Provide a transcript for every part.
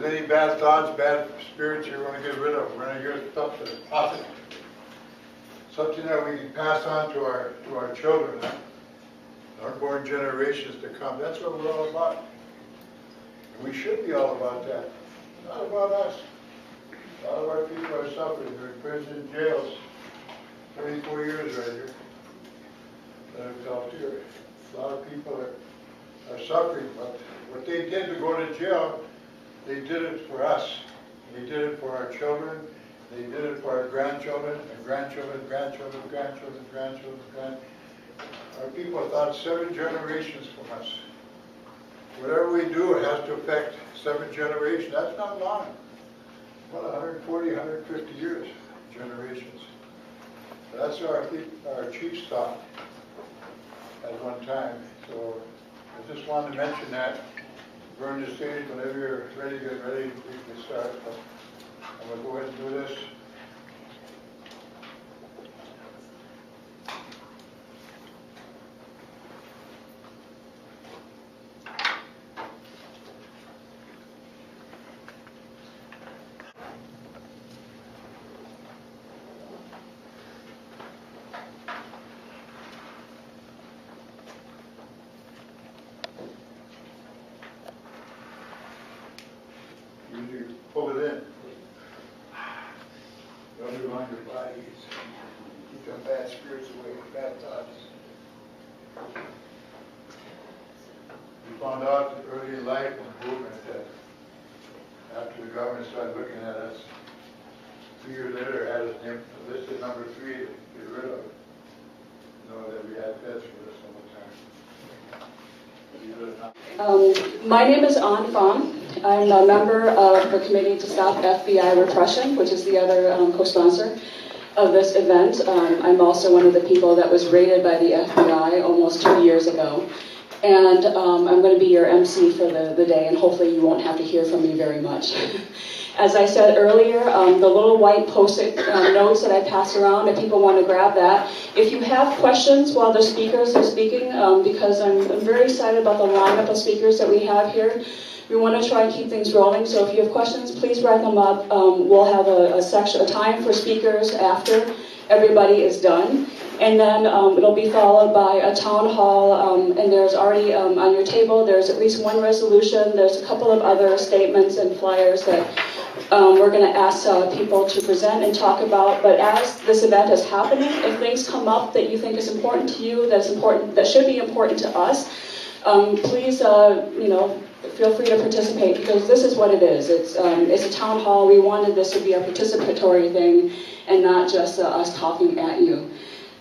there's any bad thoughts, bad spirits you're going to get rid of. We're going to get stuff that's positive. Something that we can pass on to our children, unborn generations to come. That's what we're all about. And we should be all about that. It's not about us. A lot of our people are suffering. They're in prison, jails. 34 years right here. I've talked here. A lot of people are suffering, but what they did to go to jail, they did it for us. They did it for our children. They did it for our grandchildren, and grandchildren. Our people thought 7 generations from us. Whatever we do has to affect 7 generations. That's not long. About 140, 150 years, generations. That's what our chiefs thought at one time. So I just wanted to mention that. Burn the stage whenever you're ready, get ready, we can start. But I'm going to go ahead and do this. You pull it in. Don't do it on your body. Keep them bad spirits away, bad thoughts. We found out early in life in the movement that after the government started looking at us, 2 years later had us listed number 3 to get rid of. That we had pets for us all the time. My name is An Pham. I'm a member of the Committee to Stop FBI Repression, which is the other co-sponsor of this event. I'm also one of the people that was raided by the FBI almost 2 years ago. And I'm going to be your MC for the day, and hopefully you won't have to hear from me very much. As I said earlier, the little white Post-it notes that I pass around, if people want to grab that. If you have questions while the speakers are speaking, because I'm very excited about the lineup of speakers that we have here, we want to try and keep things rolling. So if you have questions, please write them up. We'll have a time for speakers after everybody is done. And then it'll be followed by a town hall, and there's already on your table, there's at least one resolution. There's a couple of other statements and flyers that we're going to ask people to present and talk about. But as this event is happening, if things come up that you think is important to you, that should be important to us, please, feel free to participate, because this is what it is. It's a town hall. We wanted this to be a participatory thing and not just us talking at you.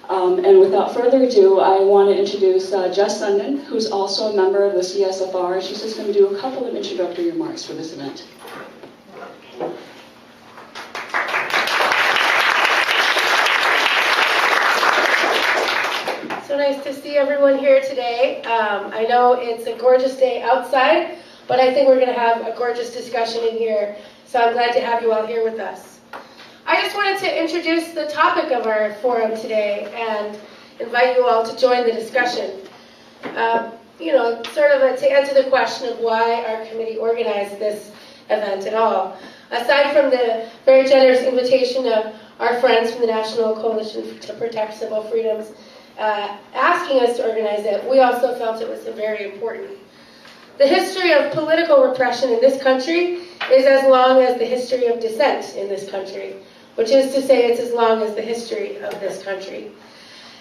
And without further ado, I want to introduce Jess Sundin, who's also a member of the CSFR. She's just going to do a couple of introductory remarks for this event. So nice to see everyone here today. I know it's a gorgeous day outside, but I think we're going to have a gorgeous discussion in here. So I'm glad to have you all here with us. I just wanted to introduce the topic of our forum today and invite you all to join the discussion. To answer the question of why our committee organized this event at all. Aside from the very generous invitation of our friends from the National Coalition to Protect Civil Freedoms asking us to organize it, we also felt it was very important. The history of political repression in this country is as long as the history of dissent in this country, which is to say it's as long as the history of this country.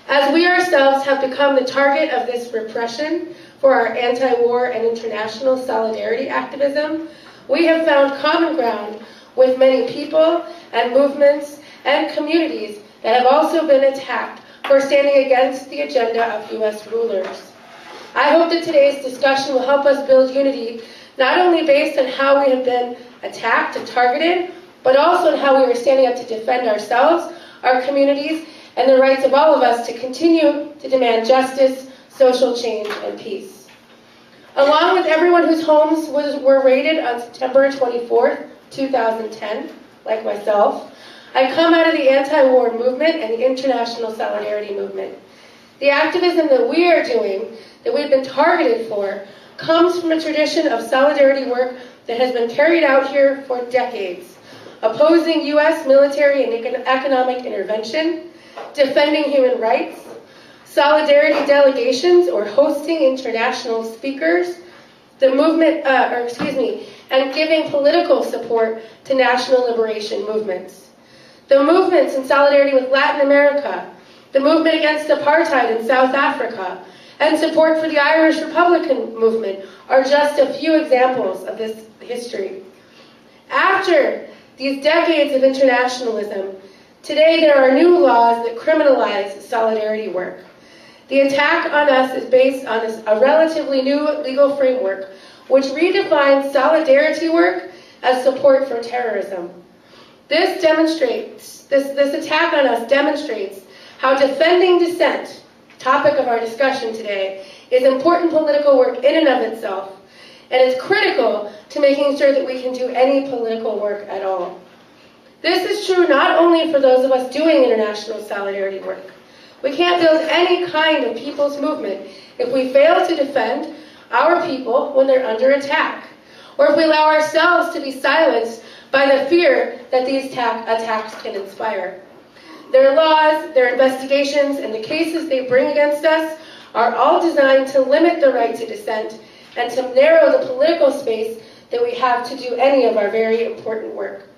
As we ourselves have become the target of this repression for our anti-war and international solidarity activism, we have found common ground with many people and movements and communities that have also been attacked for standing against the agenda of U.S. rulers. I hope that today's discussion will help us build unity, not only based on how we have been attacked and targeted, but also in how we are standing up to defend ourselves, our communities, and the rights of all of us to continue to demand justice, social change, and peace. Along with everyone whose homes were raided on September 24th, 2010, like myself, I come out of the anti-war movement and the international solidarity movement. The activism that we are doing, that we've been targeted for, comes from a tradition of solidarity work that has been carried out here for decades, opposing U.S. military and economic intervention, defending human rights, solidarity delegations or hosting international speakers, the movement, and giving political support to national liberation movements. The movements in solidarity with Latin America, the movement against apartheid in South Africa, and support for the Irish Republican movement are just a few examples of this history. After these decades of internationalism, today there are new laws that criminalize solidarity work. The attack on us is based on a relatively new legal framework which redefines solidarity work as support for terrorism. This attack on us demonstrates how defending dissent, topic of our discussion today, is important political work in and of itself, and it's critical to making sure that we can do any political work at all. This is true not only for those of us doing international solidarity work. We can't build any kind of people's movement if we fail to defend our people when they're under attack, or if we allow ourselves to be silenced by the fear that these attacks can inspire. Their laws, their investigations, and the cases they bring against us are all designed to limit the right to dissent and to narrow the political space that we have to do any of our very important work.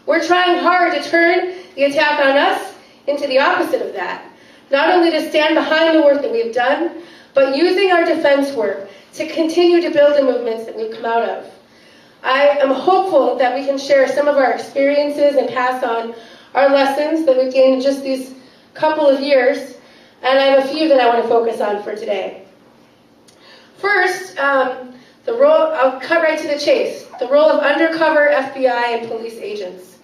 We're trying hard to turn the attack on us into the opposite of that. Not only to stand behind the work that we've done, but using our defense work to continue to build the movements that we've come out of. I am hopeful that we can share some of our experiences and pass on our lessons that we've gained in just these couple of years, and I have a few that I want to focus on for today. First, I'll cut right to the chase, the role of undercover FBI and police agents.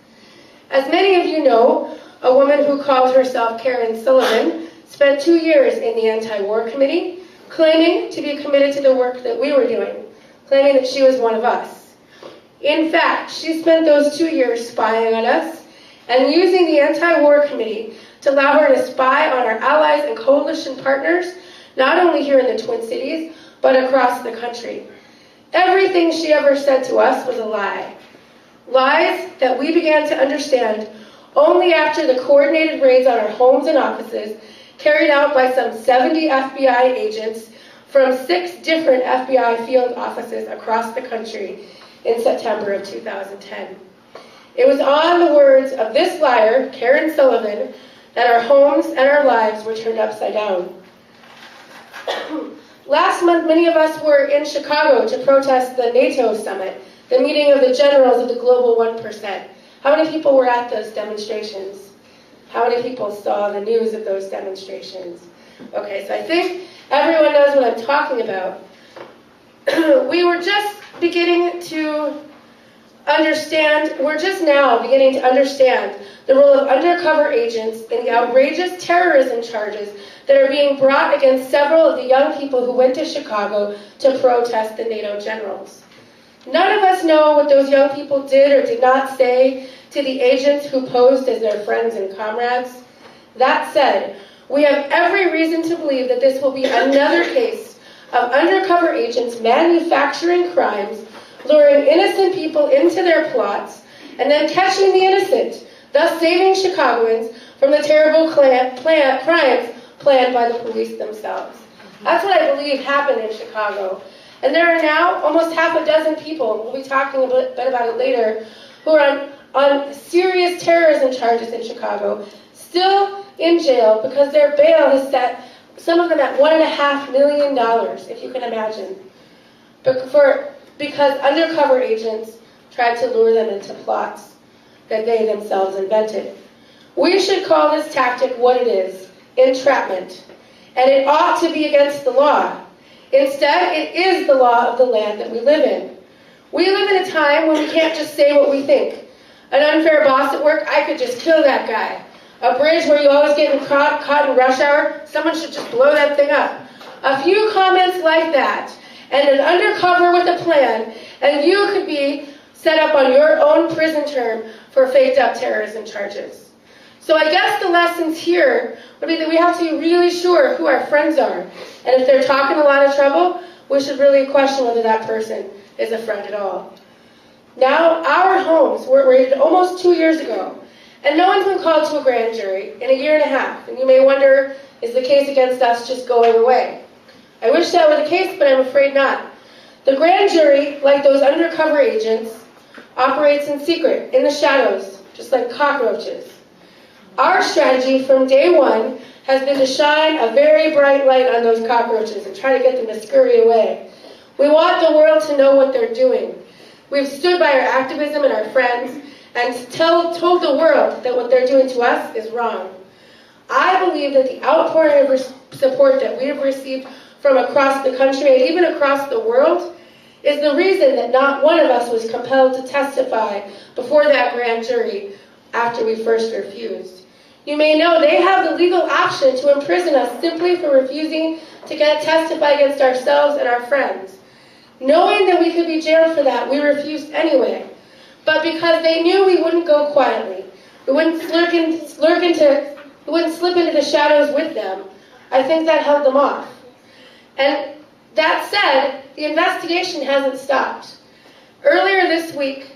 As many of you know, a woman who called herself Karen Sullivan spent 2 years in the anti-war committee, claiming to be committed to the work that we were doing, claiming that she was one of us. In fact, she spent those 2 years spying on us and using the anti-war committee to allow her to spy on our allies and coalition partners, not only here in the Twin Cities, but across the country. Everything she ever said to us was a lie. Lies that we began to understand only after the coordinated raids on our homes and offices carried out by some 70 FBI agents from 6 different FBI field offices across the country in September of 2010. It was on the words of this liar, Karen Sullivan, that our homes and our lives were turned upside down. Last month, many of us were in Chicago to protest the NATO summit, the meeting of the generals of the global 1%. How many people were at those demonstrations? How many people saw the news of those demonstrations? Okay, so I think everyone knows what I'm talking about. We were just beginning to understand, we're just now beginning to understand the role of undercover agents in the outrageous terrorism charges that are being brought against several of the young people who went to Chicago to protest the NATO generals. None of us know what those young people did or did not say to the agents who posed as their friends and comrades. That said, we have every reason to believe that this will be another case of undercover agents manufacturing crimes, luring innocent people into their plots, and then catching the innocent, thus saving Chicagoans from the terrible crimes planned by the police themselves. That's what I believe happened in Chicago. And there are now almost half a dozen people, we'll be talking a bit about it later, who are on serious terrorism charges in Chicago, still in jail because their bail is set, some of them at $1.5 million, if you can imagine, because undercover agents tried to lure them into plots that they themselves invented. We should call this tactic what it is, entrapment, and it ought to be against the law. Instead, it is the law of the land that we live in. We live in a time when we can't just say what we think. An unfair boss at work, I could just kill that guy. A bridge where you always get caught in rush hour, someone should just blow that thing up. A few comments like that, and an undercover with a plan, and you could be set up on your own prison term for faked up terrorism charges. So I guess the lessons here would be that we have to be really sure who our friends are. And if they're talking a lot of trouble, we should really question whether that person is a friend at all. Now our homes were raided almost 2 years ago, and no one's been called to a grand jury in a year and a half. And you may wonder, is the case against us just going away? I wish that were the case, but I'm afraid not. The grand jury, like those undercover agents, operates in secret, in the shadows, just like cockroaches. Our strategy from day one has been to shine a very bright light on those cockroaches and try to get them to scurry away. We want the world to know what they're doing. We've stood by our activism and our friends and told the world that what they're doing to us is wrong. I believe that the outpouring of support that we have received from across the country and even across the world is the reason that not one of us was compelled to testify before that grand jury after we first refused. You may know they have the legal option to imprison us simply for refusing to testify against ourselves and our friends. Knowing that we could be jailed for that, we refused anyway. But because they knew we wouldn't go quietly, we wouldn't slip into the shadows with them, I think that held them off. And that said, the investigation hasn't stopped. Earlier this week,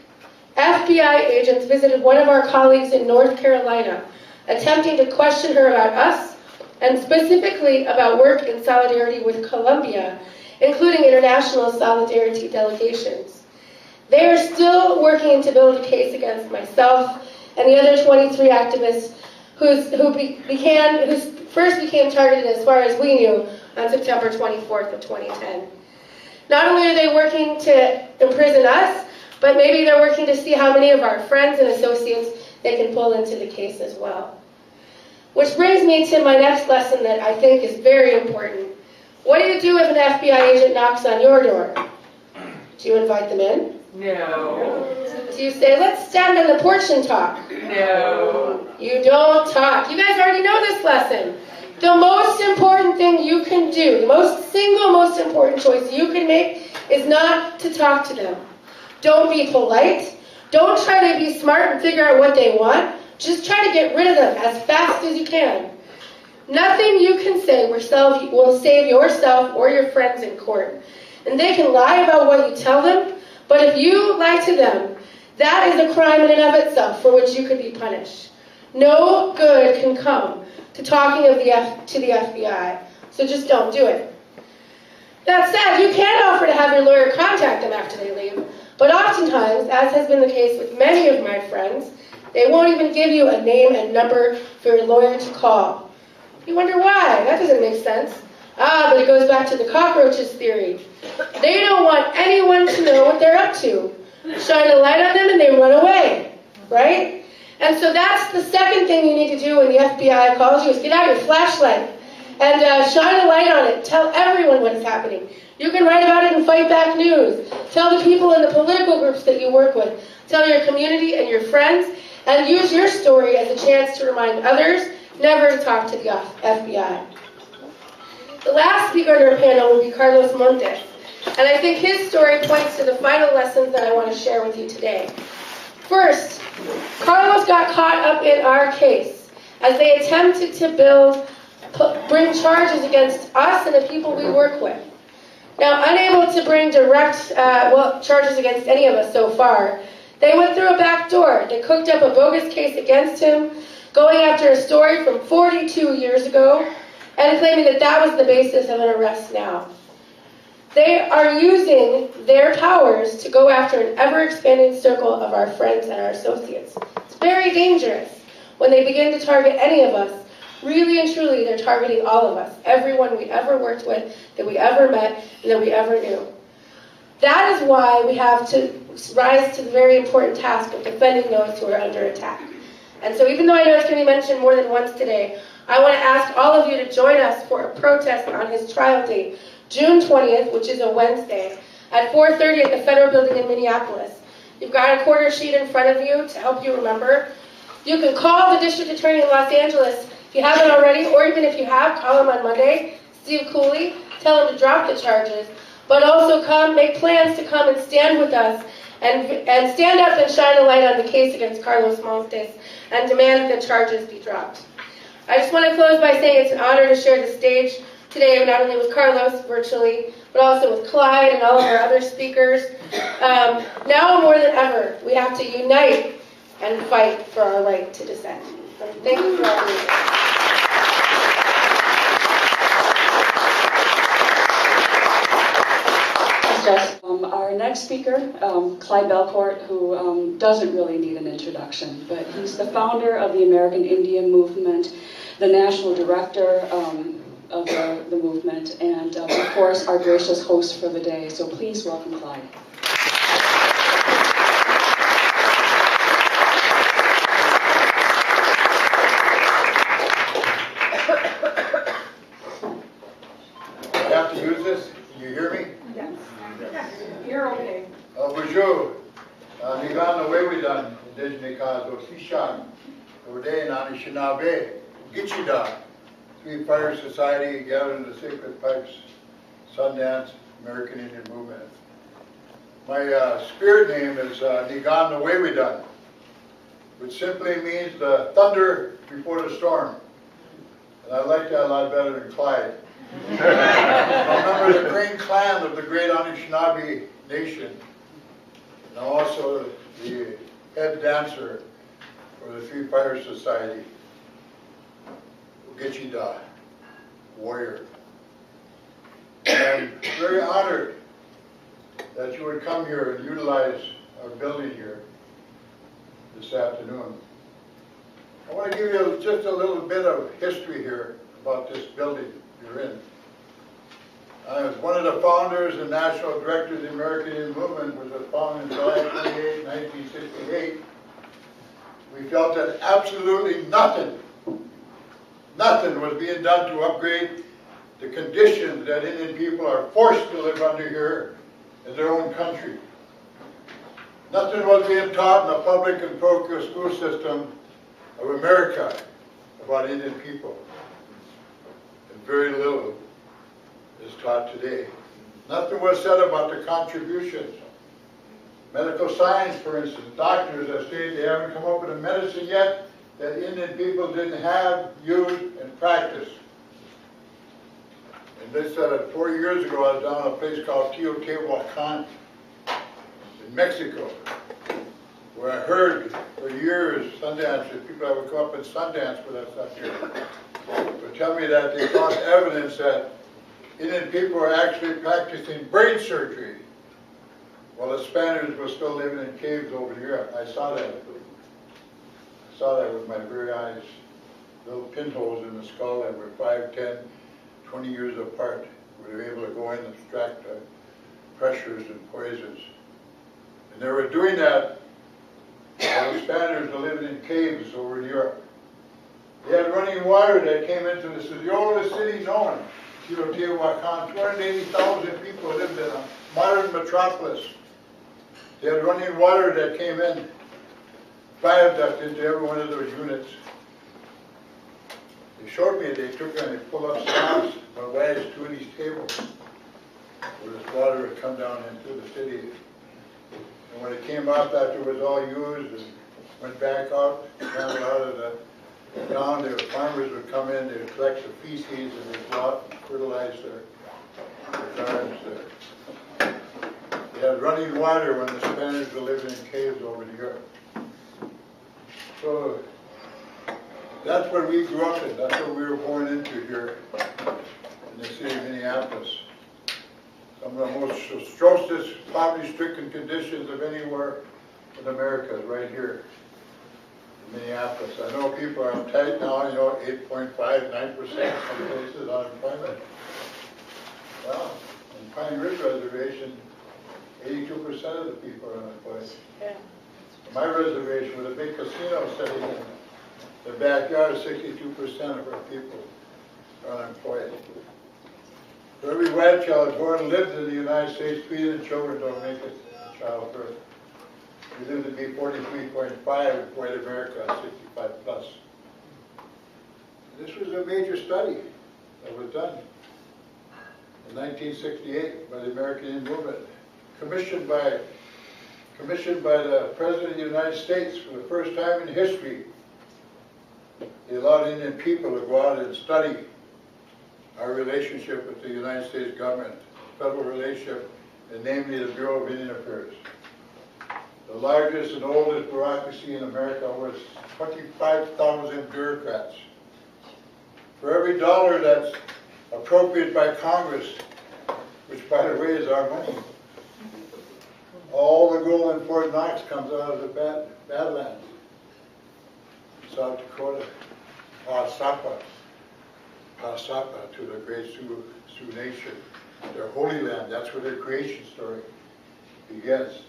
FBI agents visited one of our colleagues in North Carolina, attempting to question her about us, and specifically about work in solidarity with Colombia, including international solidarity delegations. They are still working to build a case against myself and the other 23 activists who first became targeted, as far as we knew, on September 24th of 2010. Not only are they working to imprison us, but maybe they're working to see how many of our friends and associates they can pull into the case as well. Which brings me to my next lesson that I think is very important. What do you do if an FBI agent knocks on your door? Do you invite them in? No. Do you say, let's stand on the porch and talk? No. You don't talk. You guys already know this lesson. The most important thing you can do, the most important choice you can make is not to talk to them. Don't be polite. Don't try to be smart and figure out what they want. Just try to get rid of them as fast as you can. Nothing you can say will save yourself or your friends in court. And they can lie about what you tell them, but if you lie to them, that is a crime in and of itself for which you could be punished. No good can come to talking to the FBI, so just don't do it. That said, you can offer to have your lawyer contact them after they leave, but oftentimes, as has been the case with many of my friends, they won't even give you a name and number for your lawyer to call. You wonder why? That doesn't make sense. But it goes back to the cockroaches theory. They don't want anyone to know what they're up to. Shine a light on them and they run away, right? And so that's the second thing you need to do when the FBI calls you is get out your flashlight and shine a light on it. Tell everyone what is happening. You can write about it in Fight Back News. Tell the people in the political groups that you work with. Tell your community and your friends, and use your story as a chance to remind others never to talk to the FBI. The last speaker on our panel will be Carlos Montes, and I think his story points to the final lessons that I want to share with you today. First, Carlos got caught up in our case as they attempted to bring charges against us and the people we work with. Now, unable to bring direct charges against any of us so far, they went through a back door. They cooked up a bogus case against him, going after a story from 42 years ago, and claiming that that was the basis of an arrest now. They are using their powers to go after an ever-expanding circle of our friends and our associates. It's very dangerous when they begin to target any of us. Really and truly, they're targeting all of us, everyone we ever worked with, that we ever met, and that we ever knew. That is why we have to rise to the very important task of defending those who are under attack. And so even though I know it's going to be mentioned more than once today, I want to ask all of you to join us for a protest on his trial date, June 20th, which is a Wednesday, at 4:30 at the Federal Building in Minneapolis. You've got a quarter sheet in front of you to help you remember. You can call the District Attorney in Los Angeles if you haven't already, or even if you have, call him on Monday, Steve Cooley, tell him to drop the charges, but also make plans to come and stand with us and stand up and shine a light on the case against Carlos Montes and demand that the charges be dropped. I just want to close by saying it's an honor to share the stage today, not only with Carlos virtually, but also with Clyde and all of our other speakers. Now more than ever, we have to unite and fight for our right to dissent. Thank you for all of Our next speaker, Clyde Belcourt, who doesn't really need an introduction, but he's the founder of the American Indian Movement, the national director of the movement, and of course our gracious host for the day. So please welcome Clyde. I have to use this? Can you hear me? Yes. You're okay. Bonjour. Nigan Nawewidan, Indigenous Kazo, Sishan, Ode Anishinaabe, Gichida, Three Fire Society, gathered in the Sacred Pipes, Sundance, American Indian Movement. My spirit name is Nigan Nawewidan, which simply means the thunder before the storm. And I like that a lot better than Clyde. I'm a member of the Crane clan of the great Anishinaabe nation. And I'm also the head dancer for the Three Fire Society, Ugichida, warrior. And I'm very honored that you would come here and utilize our building here this afternoon. I want to give you just a little bit of history here about this building you're in. I was one of the founders and national directors of the American Indian Movement, which was founded in July 28, 1968. We felt that absolutely nothing was being done to upgrade the conditions that Indian people are forced to live under here in their own country. Nothing was being taught in the public and parochial school system of America about Indian people. And very little is taught today. Nothing was said about the contributions. Medical science, for instance, doctors have stated they haven't come up with a medicine yet that Indian people didn't have, use, and practice. And they said that 4 years ago I was down at a place called Teotihuacan in Mexico, where I heard for years Sundances, people that would come up and Sundance with us up here, would tell me that they found evidence that Indian people were actually practicing brain surgery while the Spaniards were still living in caves over Europe. I saw that. I saw that with my very eyes. Little pinholes in the skull that were 5, 10, 20 years apart. We were able to go in and extract the pressures and poisons. And they were doing that while the Spaniards were living in caves over in Europe. They had running water that came into this. This is the oldest city known. Teotihuacan, 280,000 people lived in a modern metropolis. They had running water that came in, viaduct into every one of those units. They showed me they took and they pulled up slabs by ways to these tables where this water would come down into the city. And when it came out after it was all used and went back out, down out of the town, the farmers would come in, they would collect the feces and they'd go out and fertilize their gardens there. They had running water when the Spaniards were living in caves over in Europe. So that's what we grew up in. That's what we were born into here in the city of Minneapolis. Some of the most atrocious, poverty-stricken conditions of anywhere in America is right here in Minneapolis. I know people are uptight now, 8.5, 9% some places unemployment. Well, in Pine Ridge Reservation, 82% of the people are unemployed. Yeah. My reservation with a big casino sitting in the backyard, 62% of our people are unemployed. For every white child born and lives in the United States, 3 of the children don't make it to childbirth. We live to be 43.5 in white America, 65 plus. This was a major study that was done in 1968 by the American Indian Movement, commissioned by the President of the United States for the first time in history. They allowed Indian people to go out and study our relationship with the United States government federal relationship, and namely the Bureau of Indian Affairs. The largest and oldest bureaucracy in America with 25,000 bureaucrats. For every dollar that's appropriated by Congress, which by the way is our money, all the gold in Fort Knox comes out of the Badlands. South Dakota, Pasapa to the great Sioux Nation, their Holy Land. That's where their creation story begins.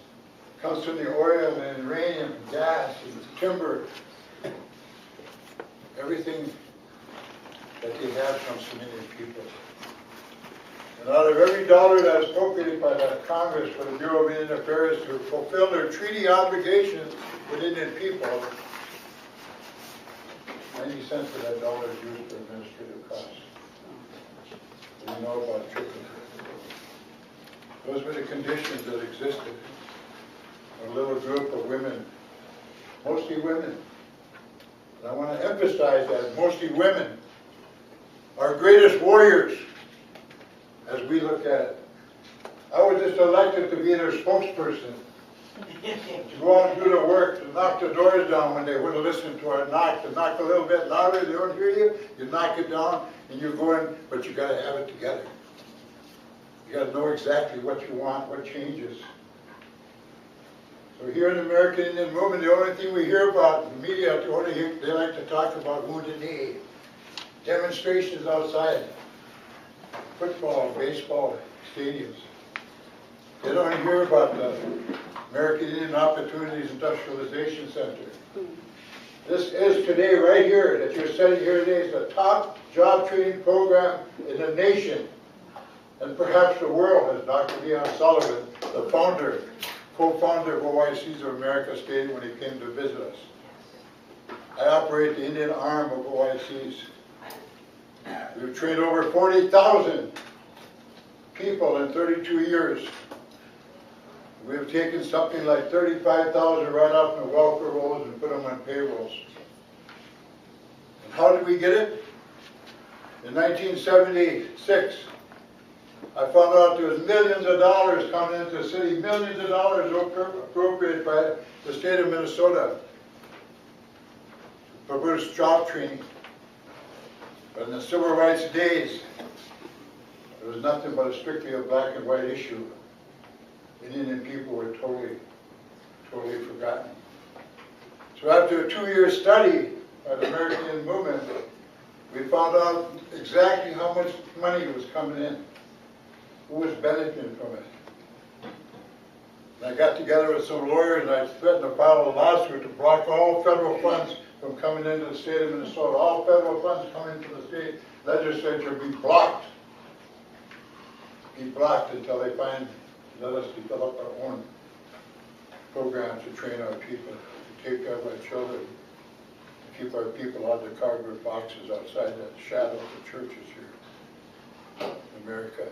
Comes from the oil and uranium, and gas, and timber. Everything that they have comes from Indian people. And out of every dollar that is appropriated by the Congress for the Bureau of Indian Affairs to fulfill their treaty obligations with Indian people, 90 cents of that dollar is used for administrative costs. We know about triple. Those were the conditions that existed. A little group of women, mostly women. And I want to emphasize that, mostly women, our greatest warriors, as we look at it. I was just elected to be their spokesperson, to go out and do the work, to knock the doors down when they wouldn't listen to our knock, to knock a little bit louder, they don't hear you, you knock it down, and you go in, but you got to have it together. You got to know exactly what you want, what changes. So here in the American Indian Movement, the only thing we hear about in the media, they like to talk about Wounded Knee, demonstrations outside, football, baseball stadiums. They don't hear about the American Indian Opportunities Industrialization Center. This is today, right here, that you're sitting here today, is the top job training program in the nation, and perhaps the world, as Dr. Leon Sullivan, the founder, co-founder of OICs of America, stated when he came to visit us. I operate the Indian arm of OICs. We've trained over 40,000 people in 32 years. We've taken something like 35,000 right off the welfare rolls and put them on payrolls. And how did we get it? In 1976, I found out there was millions of dollars coming into the city, millions of dollars appropriated by the state of Minnesota for British job training. But in the civil rights days, there was nothing but strictly a black and white issue. Indian people were totally forgotten. So after a 2-year study by the American Indian Movement, we found out exactly how much money was coming in, who was benefiting from it. And I got together with some lawyers and I threatened to file a lawsuit to block all federal funds from coming into the state of Minnesota. All federal funds coming into the state legislature be blocked. Be blocked until they let us develop our own programs to train our people, to take care of our children, to keep our people out of the cardboard boxes outside that shadow of the churches here in America.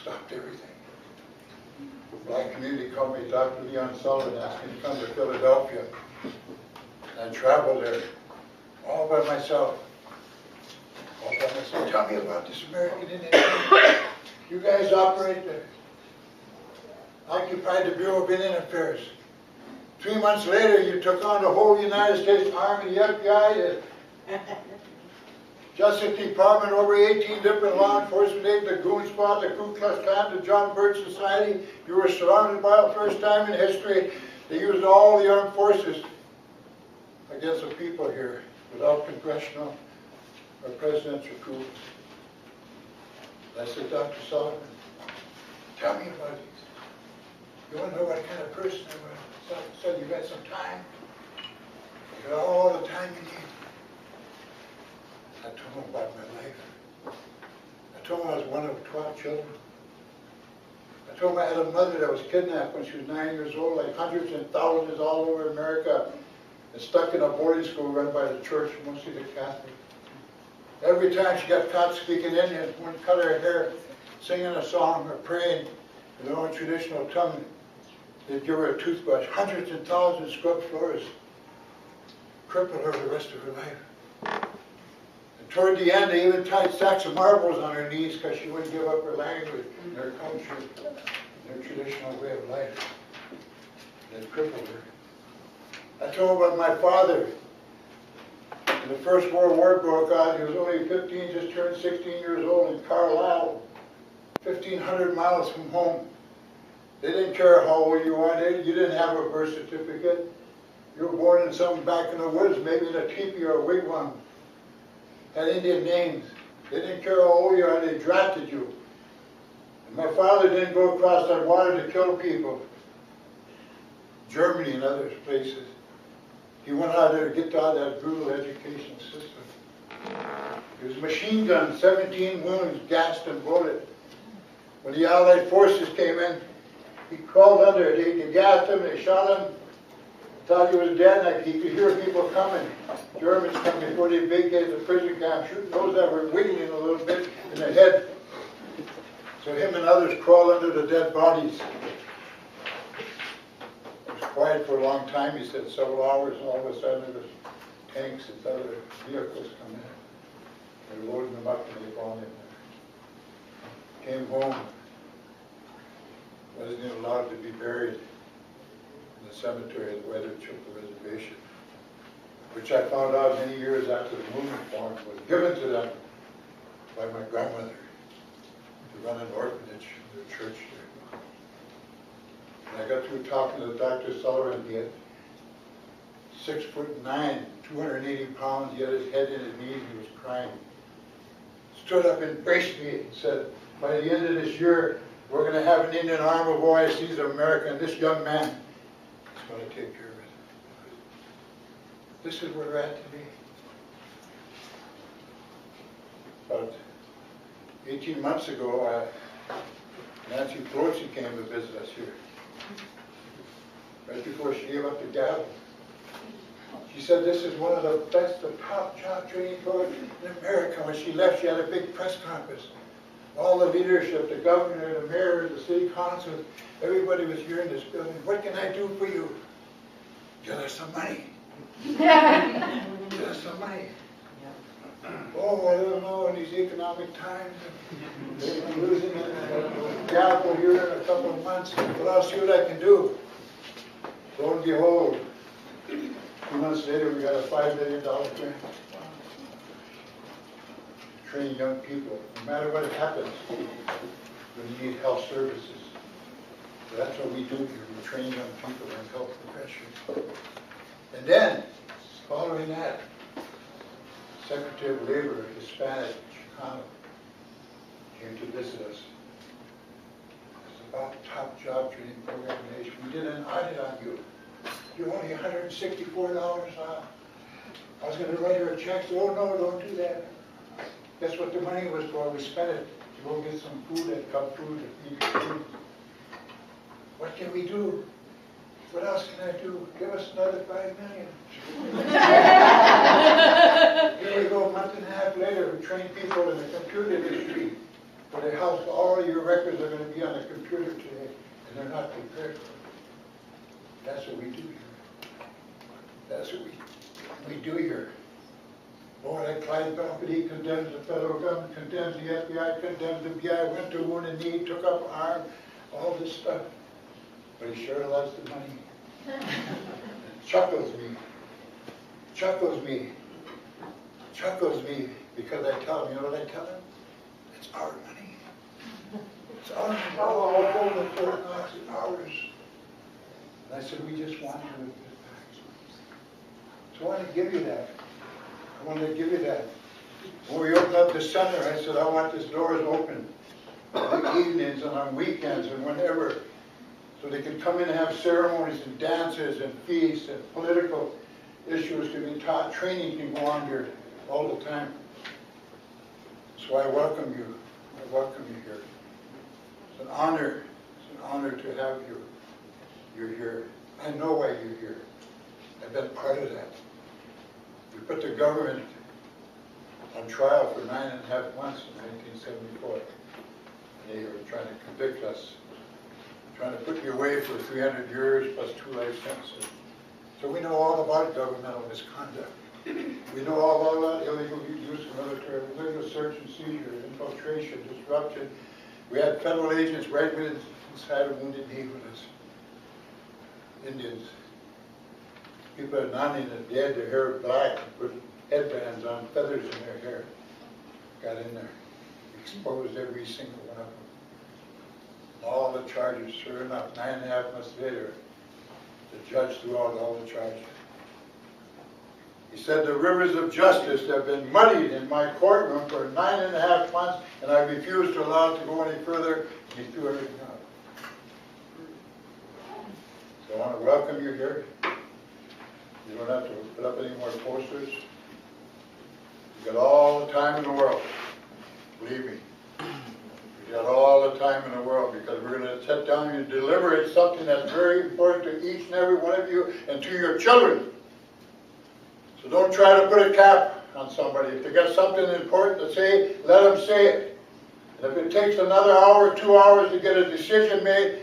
Stopped everything. The black community called me Dr. Leon Sullivan, asked me to come to Philadelphia. And I traveled there all by myself. All by myself. Tell me about this American Indian. You guys occupied the Bureau of Indian Affairs. 3 months later, you took on the whole United States Army, the FBI, the Justice Department, over 18 different law enforcement agents, the Goon Squad, the Ku Klux Klan, the John Birch Society. You were surrounded by the first time in history. They used all the armed forces against the people here without congressional or presidential approval. I said, Dr. Sullivan, tell me about it. You want to know what kind of person I was? So I said, you got some time? You got all the time you need. I told him about my life. I told him I was one of 12 children. I told him I had a mother that was kidnapped when she was 9 years old, like hundreds and thousands all over America, and stuck in a boarding school run by the church, mostly the Catholic. Every time she got caught speaking Indian, wouldn't cut her hair, singing a song or praying in their own traditional tongue, they'd give her a toothbrush. Hundreds and thousands scrubbed floors, crippled her the rest of her life. Toward the end, they even tied sacks of marbles on her knees because she wouldn't give up her language and her culture, and her traditional way of life. That crippled her. I told her about my father. When the First World War broke out, he was only 15, just turned 16 years old in Carlisle, 1,500 miles from home. They didn't care how old you are. You didn't have a birth certificate. You were born in something back in the woods, maybe in a teepee or a wigwam. Had Indian names. They didn't care how old you are. They drafted you. And my father didn't go across that water to kill people. Germany and other places. He went out there to get out of that brutal education system. He was machine gunned, 17 wounds, gassed and bullet. When the Allied forces came in, he crawled under. They gassed him, they shot him, thought he was dead, and he could hear people coming. Germans coming before they vacated the prison camp, shooting those that were wiggling a little bit in the head. So him and others crawled under the dead bodies. It was quiet for a long time, he said, several hours, and all of a sudden there was tanks and other vehicles coming in. They loaded them up and they found him there. Came home. Wasn't even allowed to be buried in the cemetery at the Weathered Chippewa Reservation, which I found out many years after the movement formed was given to them by my grandmother to run an orphanage in the church there. And I got through talking to Dr. Sullivan. He had 6'9", 280 pounds. He had his head in his knees. He was crying. Stood up and embraced me and said, by the end of this year, we're going to have an Indian Army of OICs of America, and this young man is going to take care of it. This is where we're at today. About 18 months ago, Nancy Pelosi came to visit us here. Right before she gave up the gavel. She said this is one of the best, the top job training programs in America. When she left, she had a big press conference. All the leadership, the governor, the mayor, the city council, everybody was here in this building. What can I do for you? Get us some money. Get us some money. Oh, I don't know, in these economic times, they're losing a gavel here in a couple of months, but I'll see what I can do. Lo and behold, 2 months later, we got a $5 million grant. Train young people, no matter what happens, we need health services. So that's what we do here. We train young people in health professions. And then, following that, Secretary of Labor, Hispanic, Chicano, came to visit us. It's about top job training program in the nation. We did an audit on you. You're only $164 off. I was going to write her a check. So, oh no, don't do that. That's what the money was for. We spent it to go get some food at Cup Food to feed the food. What can we do? What else can I do? Give us another $5 million. Here we go, a month and a half later, we train people in the computer industry for their health. All your records are going to be on the computer today, and they're not prepared for it. That's what we do here. That's what we do here. Boy, that Clyde Belfady condemns the federal government, condemns the FBI, condemns the FBI, went to wounded knee, took up arm, all this stuff. But he sure loves the money. Chuckles me, because I tell him, you know what I tell him? It's our money. It's our money. Oh, I'll go to Fort Knox, it's ours. And I said, we just want you to get it back. So I want to give you that. I wanted to give you that. When we opened up the center, I said, I want this doors open on the evenings and on weekends and whenever, so they could come in and have ceremonies and dances and feasts and political issues to be taught. Training can go on here all the time. So I welcome you. I welcome you here. It's an honor. It's an honor to have you. You're here. I know why you're here. I've been part of that. We put the government on trial for 9.5 months in 1974. They were trying to convict us, trying to put you away for 300 years plus 2 life sentences. So we know all about governmental misconduct. We know all about illegal use of military, illegal search and seizure, infiltration, disruption. We had federal agents right inside of Wounded Knee with us. Indians. People are nodding that they had their hair black, put headbands on, feathers in their hair. Got in there, exposed every single one of them. All the charges, sure enough, 9.5 months later, the judge threw out all the charges. He said the rivers of justice have been muddied in my courtroom for 9.5 months, and I refuse to allow it to go any further. He threw everything out. So I want to welcome you here. You don't have to put up any more posters. You got all the time in the world. Believe me. You got all the time in the world, because we're going to sit down and deliberate something that's very important to each and every one of you and to your children. So don't try to put a cap on somebody. If they got something important to say, let them say it. And if it takes another hour, 2 hours to get a decision made,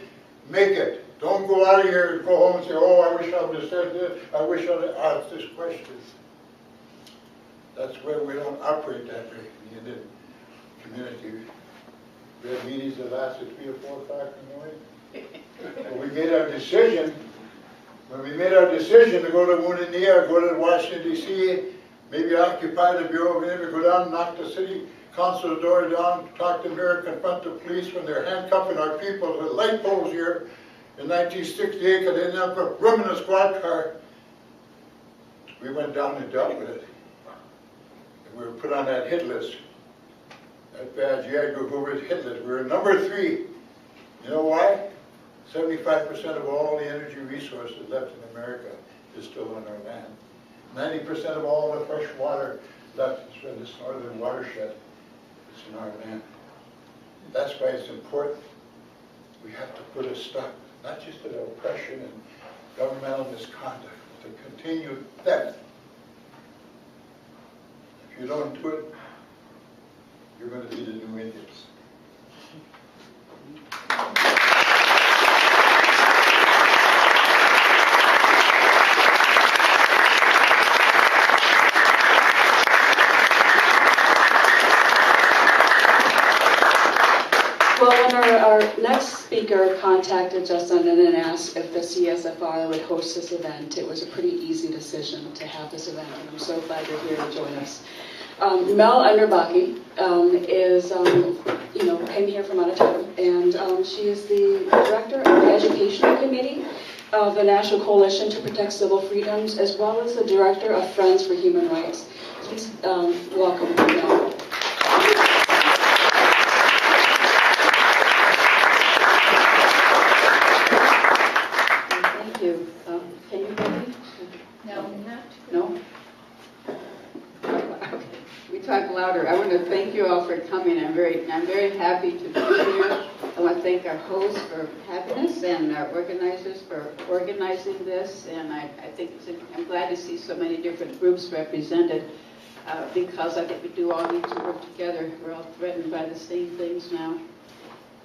make it. Don't go out of here and go home and say, oh, I wish I would have said this, I wish I would have asked this question. That's where we don't operate that way in the Indian community. We had meetings that lasted 3 or 4 o'clock in the morning. When we made our decision, to go to Wounded Knee or go to Washington, D.C., maybe occupy the Bureau of Indian, go down, knock the city council door down, talk to the mayor, confront the police when they're handcuffing our people with light poles here in 1968 because they didn't have room in a squad car. We went down and dealt with it. And we were put on that hit list. That bad J. Edgar Hoover's hit list. We were number 3. You know why? 75% of all the energy resources left in America is still in our land. 90% of all the fresh water left in this northern watershed is in our land. That's why it's important. We have to put a stop, not just to the oppression and governmental misconduct, but to continued theft. If you don't do it, you're going to be the new Indians. Well, when our next speaker contacted Justin and asked if the CSFR would host this event, it was a pretty easy decision to have this event, and I'm so glad you're here to join us. Mel Underbaki came here from out of town, and she is the director of the Educational Committee of the National Coalition to Protect Civil Freedoms, as well as the director of Friends for Human Rights. Please welcome Mel. Thank you. Can you hear me? No, not. No? Okay. We talk louder. I want to thank you all for coming. I'm very happy to be here. I want to thank our hosts for having us and our organizers for organizing this. And I'm glad to see so many different groups represented because I think we do all need to work together. We're all threatened by the same things now.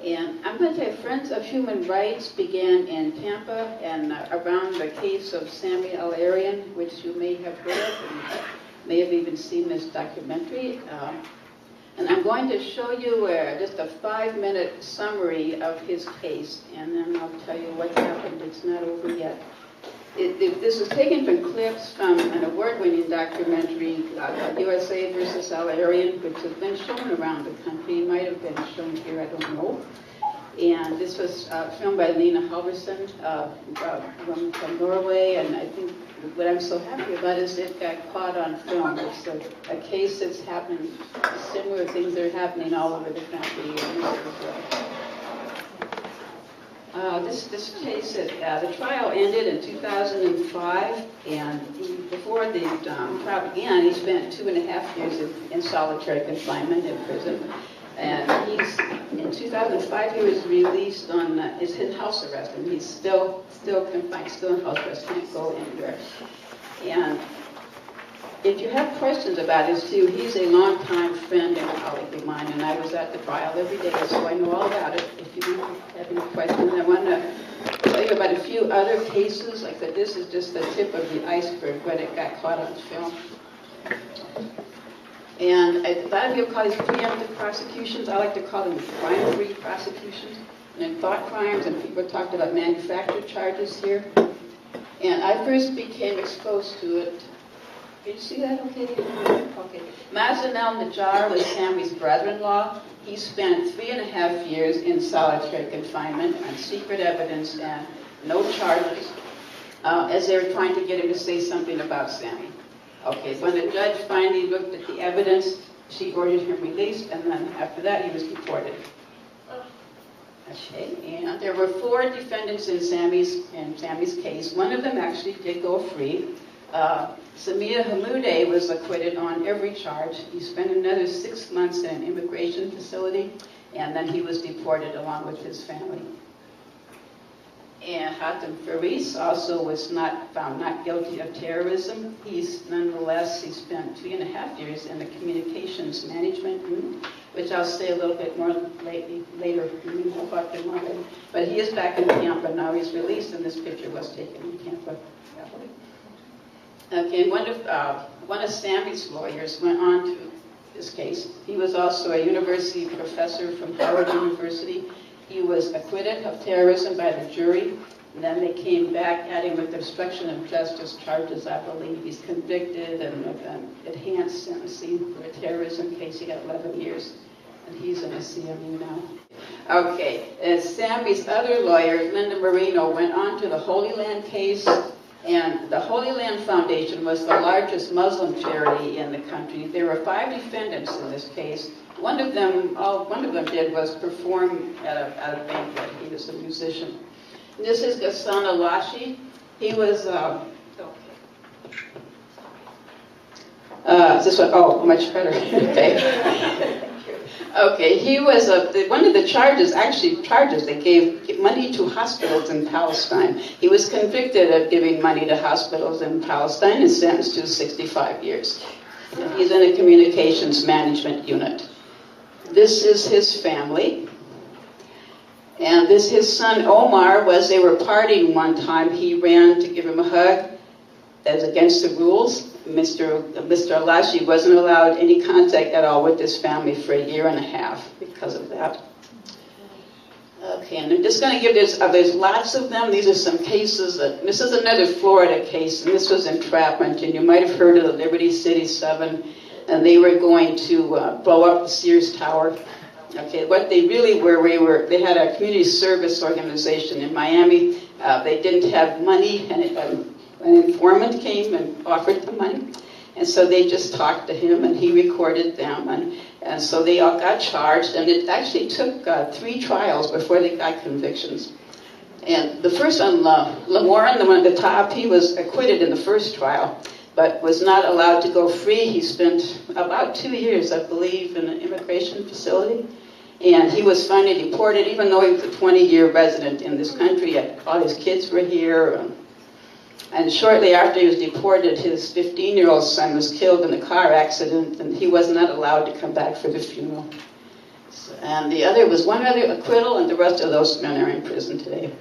And I'm going to say Friends of Human Rights began in Tampa and around the case of Samuel Arian, which you may have heard of and may have even seen this documentary. And I'm going to show you just a 5-minute summary of his case, and then I'll tell you what happened. It's not over yet. This is taken from clips from an award-winning documentary, USA versus Al Arian, which has been shown around the country. It might have been shown here, I don't know. And this was filmed by Lena Halverson from Norway, and I think what I'm so happy about is it got caught on film. It's a case that's happened, similar things that are happening all over the country. This case, the trial ended in 2005, and before the trial began, he spent 2.5 years in solitary confinement in prison. And in 2005, he was released on his house arrest, and he's still confined, still in house arrest, can't go anywhere. And if you have questions about this too, he's a longtime friend and colleague of mine, and I was at the trial every day, so I know all about it. If you have any questions, I want to tell you about a few other cases. Like I said, this is just the tip of the iceberg, but it got caught on film. And a lot of people call these preemptive prosecutions. I like to call them crime-free prosecutions. And in thought crimes, and people talked about manufactured charges here. And I first became exposed to it. Did you see that okay? Okay. Mazenel Najjar was Sammy's brother-in-law. He spent 3.5 years in solitary confinement on secret evidence and no charges, as they were trying to get him to say something about Sammy. Okay, when the judge finally looked at the evidence, she ordered him released, and then after that, he was deported. Okay, and there were 4 defendants in Sammy's case. One of them actually did go free. Samia Hamoude was acquitted on every charge. He spent another 6 months in an immigration facility, and then he was deported along with his family. And Hatem Faris also was found not guilty of terrorism. He spent 3.5 years in the communications management unit, which I'll say a little bit more later. About them more later. But he is back in Tampa now. He's released, and this picture was taken in Tampa. Okay, one of Sammy's lawyers went on to this case. He was also a university professor from Howard University. He was acquitted of terrorism by the jury, and then they came back at him with obstruction of justice charges, I believe. He's convicted and enhanced sentencing for a terrorism case. He got 11 years, and he's in a CMU now. Okay, Sammy's other lawyer, Linda Marino, went on to the Holy Land case, and the Holy Land Foundation was the largest Muslim charity in the country. There were 5 defendants in this case. One of them did was perform at a banquet. He was a musician. And this is Ghassan Alashi. He was, this one, oh, much better. Okay. Okay, he was, one of the charges they gave money to hospitals in Palestine. He was convicted of giving money to hospitals in Palestine and sentenced to 65 years. And he's in a communications management unit. This is his family. And his son Omar, they were partying one time, he ran to give him a hug. That's against the rules. Mr. Alashi wasn't allowed any contact at all with his family for 1.5 years because of that. Okay, and I'm just going to give there's lots of them. These are some cases. This is another Florida case, and this was entrapment. And you might have heard of the Liberty City 7. And they were going to blow up the Sears Tower. Okay, what they really were, they had a community service organization in Miami. They didn't have money, and an informant came and offered them money. And so they just talked to him, and he recorded them. And so they all got charged, and it actually took 3 trials before they got convictions. And the first one, Lamoran, the one at the top, he was acquitted in the first trial, but was not allowed to go free. He spent about 2 years, I believe, in an immigration facility. And he was finally deported, even though he was a 20-year resident in this country. All his kids were here. And shortly after he was deported, his 15-year-old son was killed in a car accident, and he was not allowed to come back for the funeral. And the other was one other acquittal, and the rest of those men are in prison today.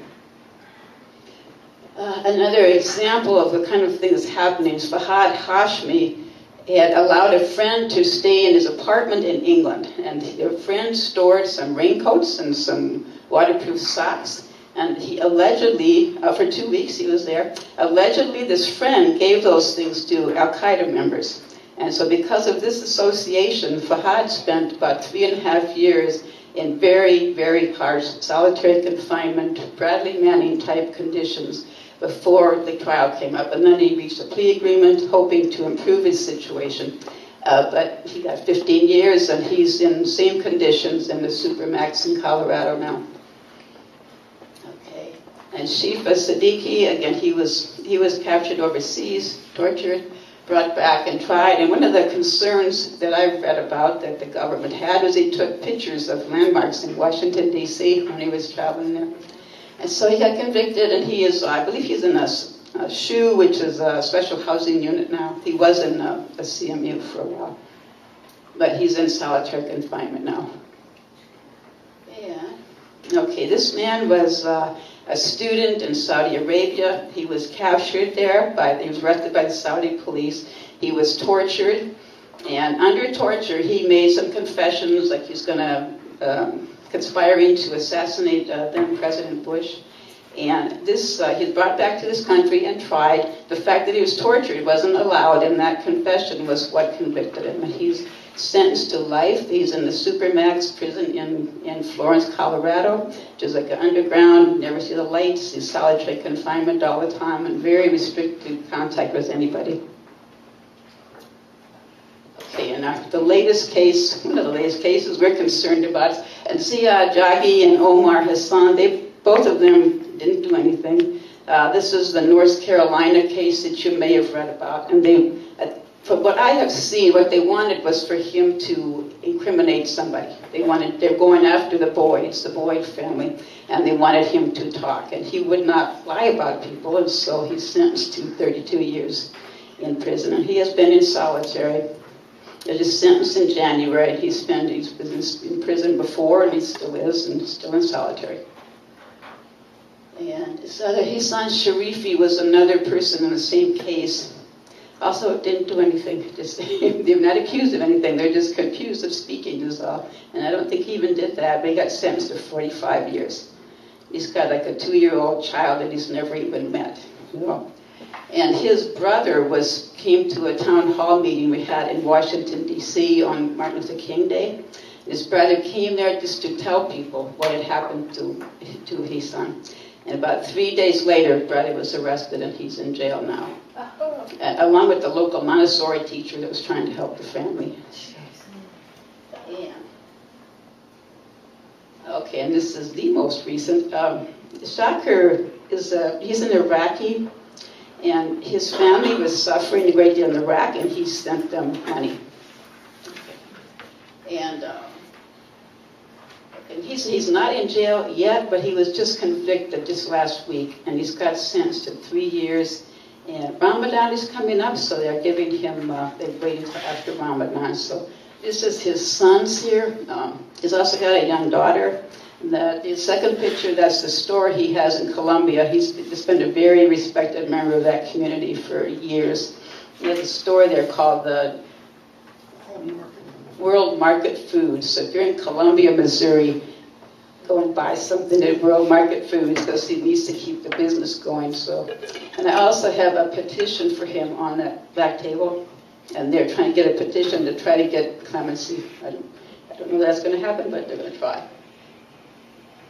Another example of the kind of thing that's happening is Fahad Hashmi had allowed a friend to stay in his apartment in England, and their friend stored some raincoats and some waterproof socks, and he allegedly, for 2 weeks he was there, allegedly this friend gave those things to Al-Qaeda members. And so because of this association, Fahad spent about 3.5 years in very, very harsh solitary confinement, Bradley Manning type conditions before the trial came up. And then he reached a plea agreement hoping to improve his situation. But he got 15 years, and he's in the same conditions in the Supermax in Colorado now. Okay. And Shifa Siddiqui, again, he was captured overseas, tortured, brought back and tried. And one of the concerns that I've read about that the government had was he took pictures of landmarks in Washington, D.C. when he was traveling there. And so he got convicted, and he is, I believe he's in a SHU, which is a special housing unit now. He was in a CMU for a while. But he's in solitary confinement now. Yeah. Okay, this man was a a student in Saudi Arabia. He was captured there, he was arrested by the Saudi police. He was tortured, and under torture, he made some confessions, like he's going to conspiring to assassinate then President Bush. And this, he was brought back to this country and tried. The fact that he was tortured wasn't allowed, and that confession was what convicted him. And he's sentenced to life. He's in the Supermax prison in Florence, Colorado, which is like an underground, never see the lights. He's solitary confinement all the time and very restricted contact with anybody. Okay, and the latest case, one of the latest cases we're concerned about, and Ziad Jaggi and Omar Hassan, both of them didn't do anything. This is the North Carolina case that you may have read about, and from what I have seen, what they wanted was for him to incriminate somebody. They're going after the Boyds, the Boyd family, and they wanted him to talk. And he would not lie about people, and so he's sentenced to 32 years in prison. And he has been in solitary. He was sentenced in January. He's been in prison before, and he still is, and still in solitary. And his other, Hassan Sharifi was another person in the same case. Also didn't do anything. They're not accused of anything. They're just confused of speaking is all. And I don't think he even did that, but he got sentenced to 45 years. He's got like a 2-year-old child that he's never even met. You know? And his brother came to a town hall meeting we had in Washington, D.C. on Martin Luther King Day. His brother came there just to tell people what had happened to Hassan. And about 3 days later, brother was arrested and he's in jail now. Along with the local Montessori teacher that was trying to help the family. Yeah. Okay, and this is the most recent. Shakir he's an Iraqi, and his family was suffering a great deal in Iraq, and he sent them money. And he's not in jail yet, but he was just convicted just last week, and he's got sentenced to 3 years. And Ramadan is coming up, so they're giving him, they're waiting until after Ramadan. So this is his sons here. He's also got a young daughter. The second picture, that's the store he has in Colombia. He's been a very respected member of that community for years. He has a store there called the World Market Foods. So if you're in Columbia, Missouri, go and buy something at World Market Foods because he needs to keep the business going. So, and I also have a petition for him on that back table, and they're trying to get a petition to try to get clemency. I don't know if that's going to happen, but they're going to try.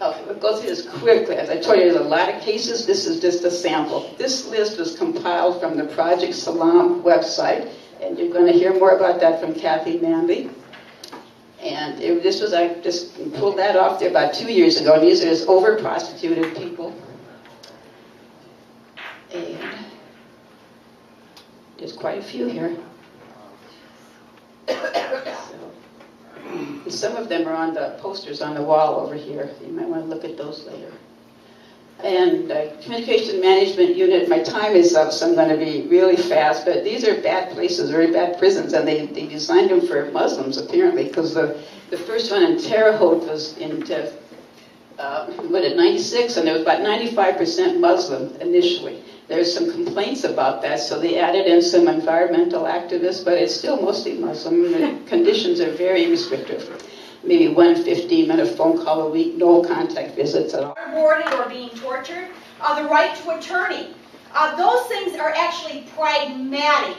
Okay, we'll go through this quickly. As I told you, there's a lot of cases. This is just a sample. This list was compiled from the Project Salam website, and you're going to hear more about that from Kathy Manley. And I just pulled that off there about 2 years ago. And these are just over-prostituted people. And there's quite a few here. And some of them are on the posters on the wall over here. You might want to look at those later. And Communication Management Unit, my time is up, so I'm going to be really fast, but these are bad places, very bad prisons, and they designed them for Muslims, apparently, because the first one in Terre Haute was in 96, and there was about 95% Muslim initially. There's some complaints about that, so they added in some environmental activists, but it's still mostly Muslim. The conditions are very restrictive. Maybe 1 15-minute phone call a week, no contact visits at all. Waterboarded or being tortured, the right to attorney. Those things are actually pragmatic.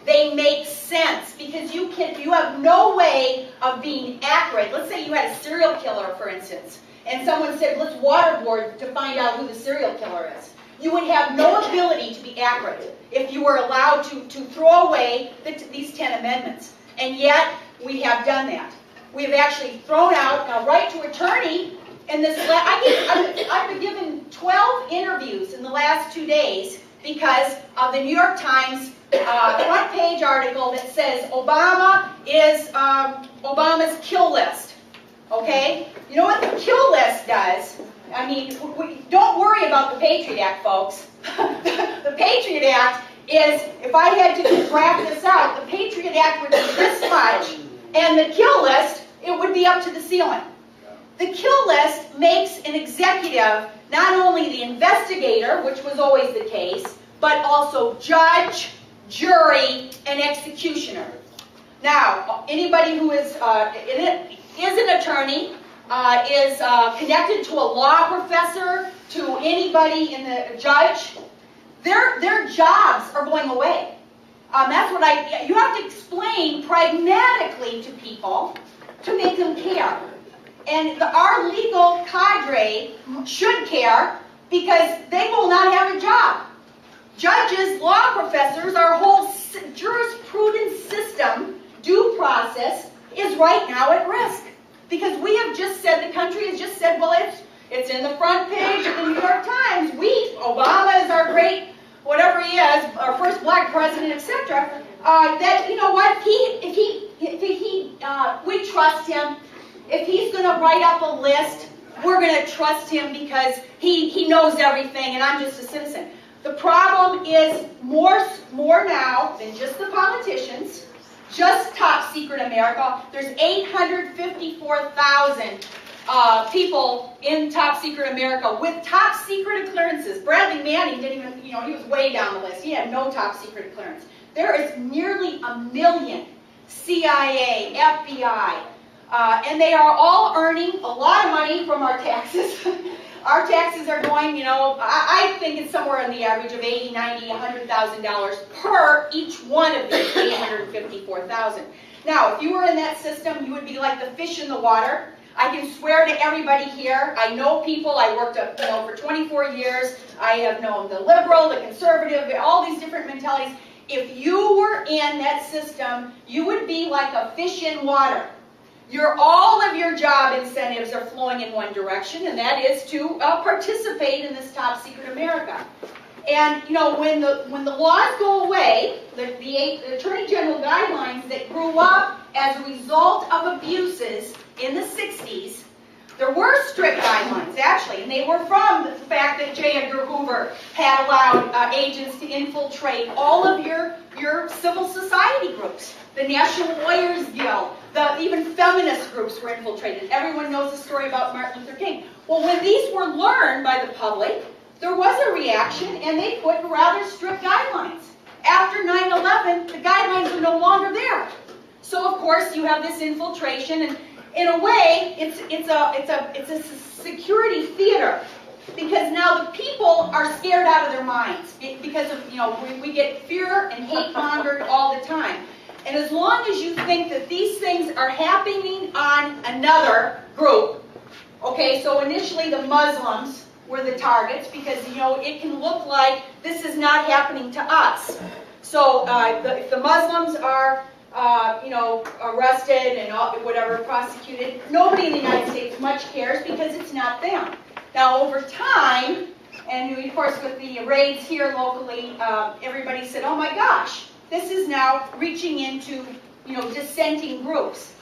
They make sense because you have no way of being accurate. Let's say you had a serial killer, for instance, and someone said, let's waterboard to find out who the serial killer is. You would have no ability to be accurate if you were allowed to throw away these 10 amendments. And yet, we have done that. We have actually thrown out a right to attorney in this. I've been given 12 interviews in the last 2 days because of the New York Times front page article that says Obama is Obama's kill list. Okay? You know what the kill list does? I mean, don't worry about the Patriot Act, folks. The Patriot Act is, if I had to graph this out, the Patriot Act would be this much, and the kill list, it would be up to the ceiling. The kill list makes an executive not only the investigator, which was always the case, but also judge, jury, and executioner. Now, anybody who is an attorney, is connected to a law professor, to anybody in the judge, their jobs are going away. That's what you have to explain pragmatically to people to make them care. And our legal cadre should care because they will not have a job. Judges, law professors, our whole jurisprudence system, due process, is right now at risk. Because we have just said, the country has just said, well, it's in the front page of the New York Times. Obama is our great, whatever he is, our first black president, etc. That, you know what, we trust him. If he's going to write up a list, we're going to trust him because he knows everything and I'm just a citizen. The problem is more now than just the politicians, just top secret America. There's 854,000 people in top secret America with top secret clearances. Bradley Manning didn't even, he was way down the list. He had no top secret clearance. There is nearly 1 million CIA, FBI, and they are all earning a lot of money from our taxes. Our taxes are going, I think it's somewhere in the average of $80, $90, $100,000 per each one of these 854,000. Now, if you were in that system, you would be like the fish in the water. I can swear to everybody here, I know people, I worked for 24 years, I have known the liberal, the conservative, all these different mentalities. If you were in that system, you would be like a fish in water. All of your job incentives are flowing in one direction, and that is to participate in this top secret America. And when the laws go away, the Attorney General guidelines that grew up as a result of abuses in the 60s, there were strict guidelines actually, and they were from the fact that J. Edgar Hoover had allowed agents to infiltrate all of your civil society groups. The National Lawyers Guild, even feminist groups were infiltrated. Everyone knows the story about Martin Luther King. Well, when these were learned by the public, there was a reaction, and they put rather strict guidelines. After 9/11, the guidelines are no longer there. So, of course, you have this infiltration, and in a way, it's a security theater. Because now the people are scared out of their minds because of, we get fear and hate mongered all the time. And as long as you think that these things are happening on another group, okay, so initially the Muslims were the targets because, it can look like this is not happening to us. So if the Muslims are, arrested and whatever, prosecuted, nobody in the United States much cares because it's not them. Now over time, and of course with the raids here locally, everybody said, oh my gosh, this is now reaching into, dissenting groups.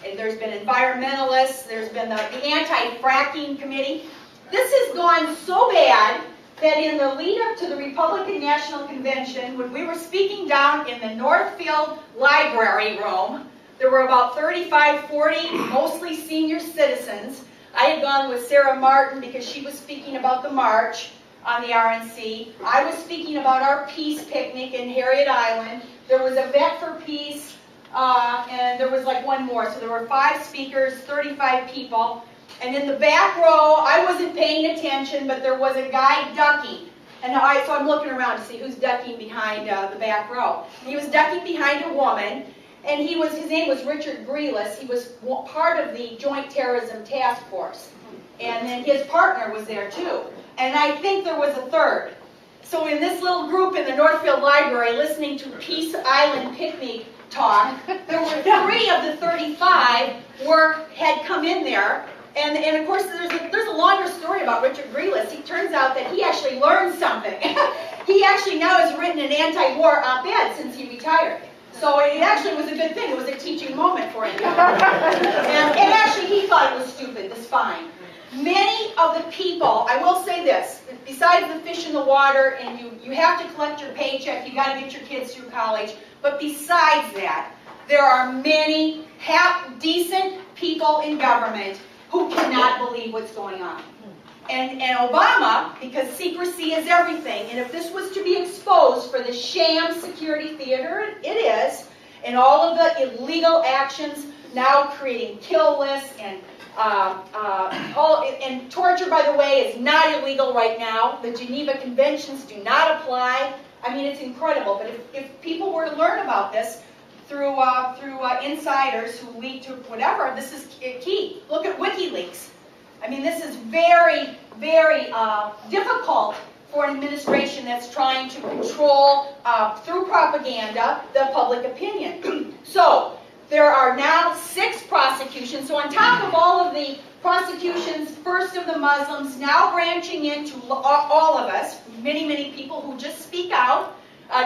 And there's been environmentalists, there's been the anti-fracking committee. This has gone so bad that in the lead up to the Republican National Convention, when we were speaking down in the Northfield Library room, there were about 35, 40, mostly senior citizens. I had gone with Sarah Martin because she was speaking about the march on the RNC. I was speaking about our peace picnic in Harriet Island. There was a vet for peace, and there was like one more. So there were 5 speakers, 35 people. And in the back row, I wasn't paying attention, but there was a guy ducking. And so I'm looking around to see who's ducking behind the back row. And he was ducking behind a woman, and his name was Richard Grealis. He was part of the Joint Terrorism Task Force. And then his partner was there too. And I think there was a third. So in this little group in the Northfield Library, listening to Peace Island picnic talk, there were 3 of the 35 had come in there. And of course, there's a longer story about Richard Grealis. It turns out that he actually learned something. He actually now has written an anti-war op-ed since he retired. So it actually was a good thing. It was a teaching moment for him. And actually, he thought it was stupid, the spying. Many of the people, I will say this, besides the fish in the water, and you have to collect your paycheck, you got to get your kids through college, but besides that, there are many decent people in government who cannot believe what's going on. And Obama, because secrecy is everything, and if this was to be exposed for the sham security theater it is, and all of the illegal actions, now creating kill lists, and and torture, by the way, is not illegal right now. The Geneva Conventions do not apply. I mean, it's incredible. But if people were to learn about this through insiders who leak to whatever, this is key. Look at WikiLeaks. I mean, this is very, very difficult for an administration that's trying to control, through propaganda, the public opinion. So, there are now 6 prosecutions. So on top of all of the prosecutions, first of the Muslims, now branching into all of us, many, many people who just speak out.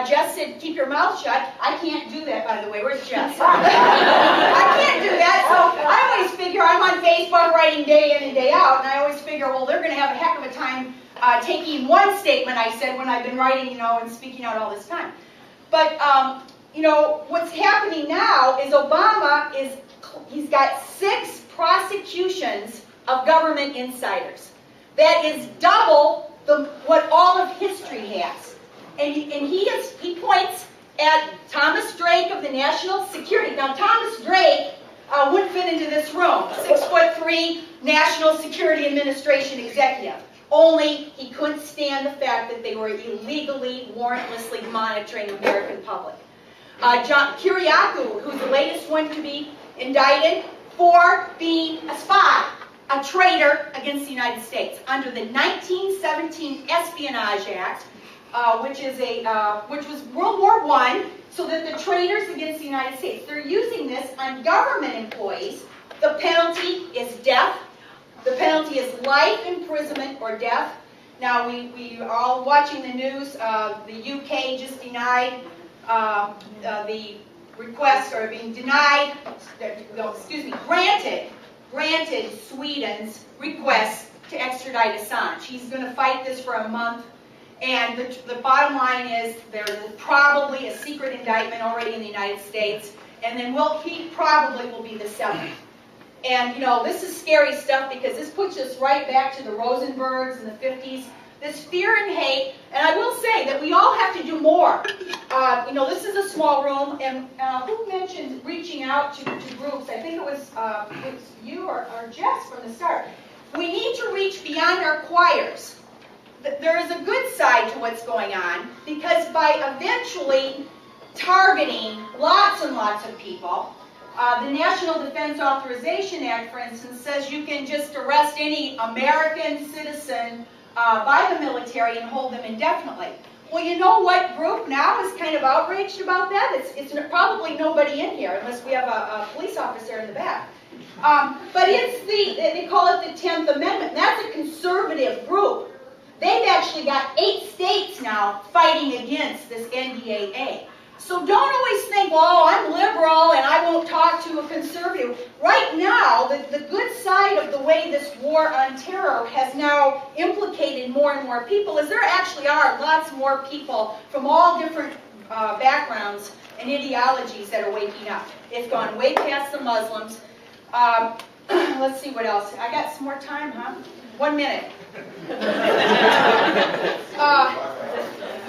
Jess said, keep your mouth shut. I can't do that, by the way. Where's Jess? I can't do that. So I always figure, I'm on Facebook writing day in and day out, and I always figure, well, they're going to have a heck of a time taking one statement I said when I've been writing, and speaking out all this time. But, what's happening now is Obama he's got 6 prosecutions of government insiders. That is double what all of history has. And he points at Thomas Drake of the National Security. Now, Thomas Drake wouldn't fit into this room. 6'3", National Security Administration executive. Only he couldn't stand the fact that they were illegally, warrantlessly monitoring the American public. John Kiriakou, who's the latest one to be indicted for being a spy, a traitor against the United States under the 1917 Espionage Act, which was World War I, so that the traitors against the United States, they're using this on government employees. The penalty is death. The penalty is life imprisonment or death. Now, we are all watching the news. The UK just denied the request, or being denied, granted Sweden's request to extradite Assange. He's going to fight this for a month, and the bottom line is there's probably a secret indictment already in the United States, and then he probably will be the 7th. And, this is scary stuff because this puts us right back to the Rosenbergs in the 50s. This fear and hate, and I will say that we all have to do more. This is a small room, and who mentioned reaching out to groups? I think it was you or Jess from the start. We need to reach beyond our choirs. There is a good side to what's going on, because by eventually targeting lots and lots of people, the National Defense Authorization Act, for instance, says you can just arrest any American citizen by the military and hold them indefinitely. Well, you know what group now is kind of outraged about that? It's probably nobody in here, unless we have a police officer in the back. But it's they call it the 10th Amendment. That's a conservative group. They've actually got 8 states now fighting against this NDAA. So don't always think, well, I'm liberal and I won't talk to a conservative. Right now, the good side of the way this war on terror has now implicated more and more people is there actually are lots more people from all different backgrounds and ideologies that are waking up. It's gone way past the Muslims. Let's see what else. I got some more time, huh? 1 minute.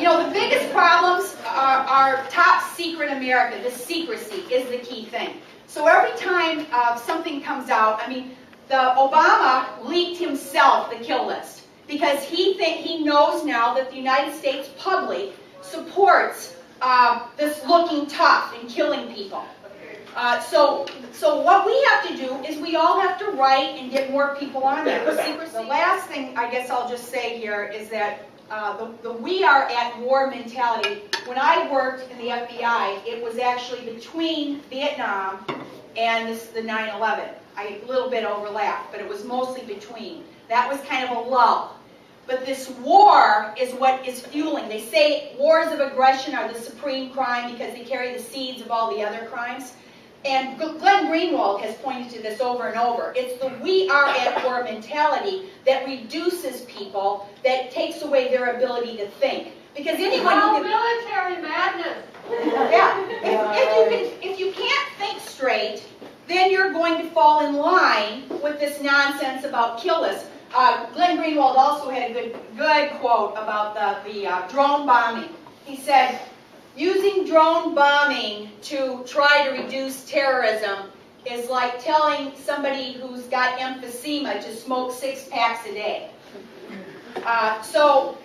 The biggest problems are top secret America. The secrecy is the key thing. So every time something comes out, the Obama leaked himself the kill list because he knows now that the United States public supports this looking tough and killing people. So what we have to do is we all have to write and get more people on there. The last thing I guess I'll just say here is that the we are at war mentality. When I worked in the FBI, it was actually between Vietnam and the 9/11. A little bit overlapped, but it was mostly between. That was kind of a lull. But this war is what is fueling. They say wars of aggression are the supreme crime because they carry the seeds of all the other crimes. And Glenn Greenwald has pointed to this over and over. It's the we are at war mentality that reduces people, that takes away their ability to think. Because anyone who can... military madness. Yeah. If you can't think straight, then you're going to fall in line with this nonsense about kill lists. Glenn Greenwald also had a good quote about the drone bombing. He said, using drone bombing to try to reduce terrorism is like telling somebody who's got emphysema to smoke 6 packs a day. So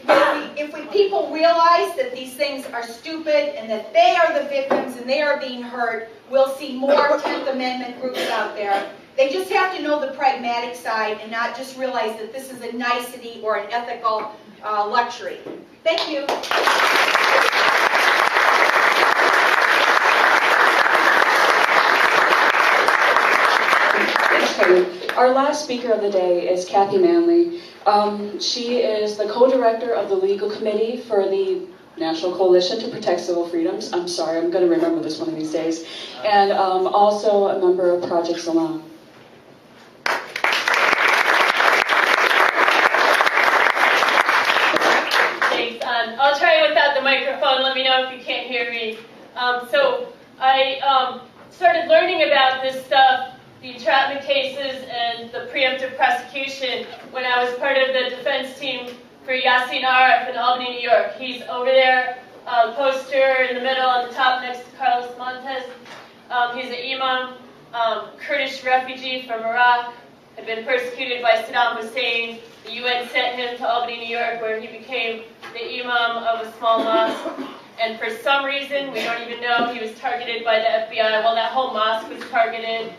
if people realize that these things are stupid and that they are the victims and they are being hurt, we'll see more 10th Amendment groups out there. They just have to know the pragmatic side and not just realize that this is a nicety or an ethical luxury. Thank you. Okay. Our last speaker of the day is Kathy Manley. She is the co-director of the legal committee for the National Coalition to Protect Civil Freedoms. I'm sorry, I'm going to remember this one of these days. And also a member of Project Salon. Thanks. I'll try without the microphone. Let me know if you can't hear me. So I started learning about this stuff, the entrapment cases and the preemptive prosecution, when I was part of the defense team for Yassin Arif in Albany, New York. He's over there, poster in the middle on the top next to Carlos Montes. He's an imam, Kurdish refugee from Iraq, had been persecuted by Saddam Hussein. The UN sent him to Albany, New York, where he became the imam of a small mosque. And for some reason, we don't even know, he was targeted by the FBI. Well, that whole mosque was targeted.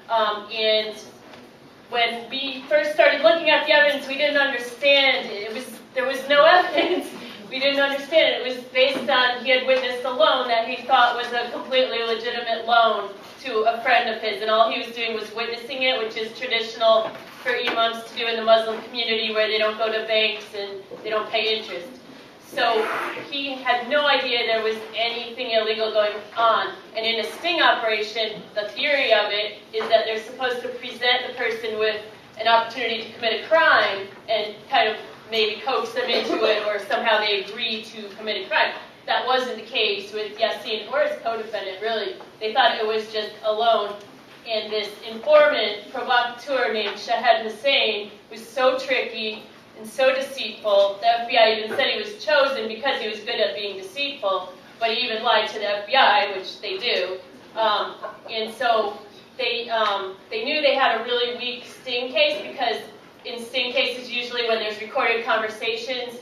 And when we first started looking at the evidence, we didn't understand. There was no evidence. We didn't understand it. It was based on he had witnessed a loan that he thought was a completely legitimate loan to a friend of his, and all he was doing was witnessing it, which is traditional for imams to do in the Muslim community, where they don't go to banks and they don't pay interest. So he had no idea there was anything illegal going on. And in a sting operation, the theory of it is that they're supposed to present the person with an opportunity to commit a crime and kind of maybe coax them into it, or somehow they agree to commit a crime. That wasn't the case with Yassin or his co-defendant, really. They thought it was just a loan. And this informant, provocateur named Shahed Hussein, was so tricky and so deceitful. The FBI even said he was chosen because he was good at being deceitful, but he even lied to the FBI, which they do. And so they knew they had a really weak sting case, because in sting cases, usually when there's recorded conversations,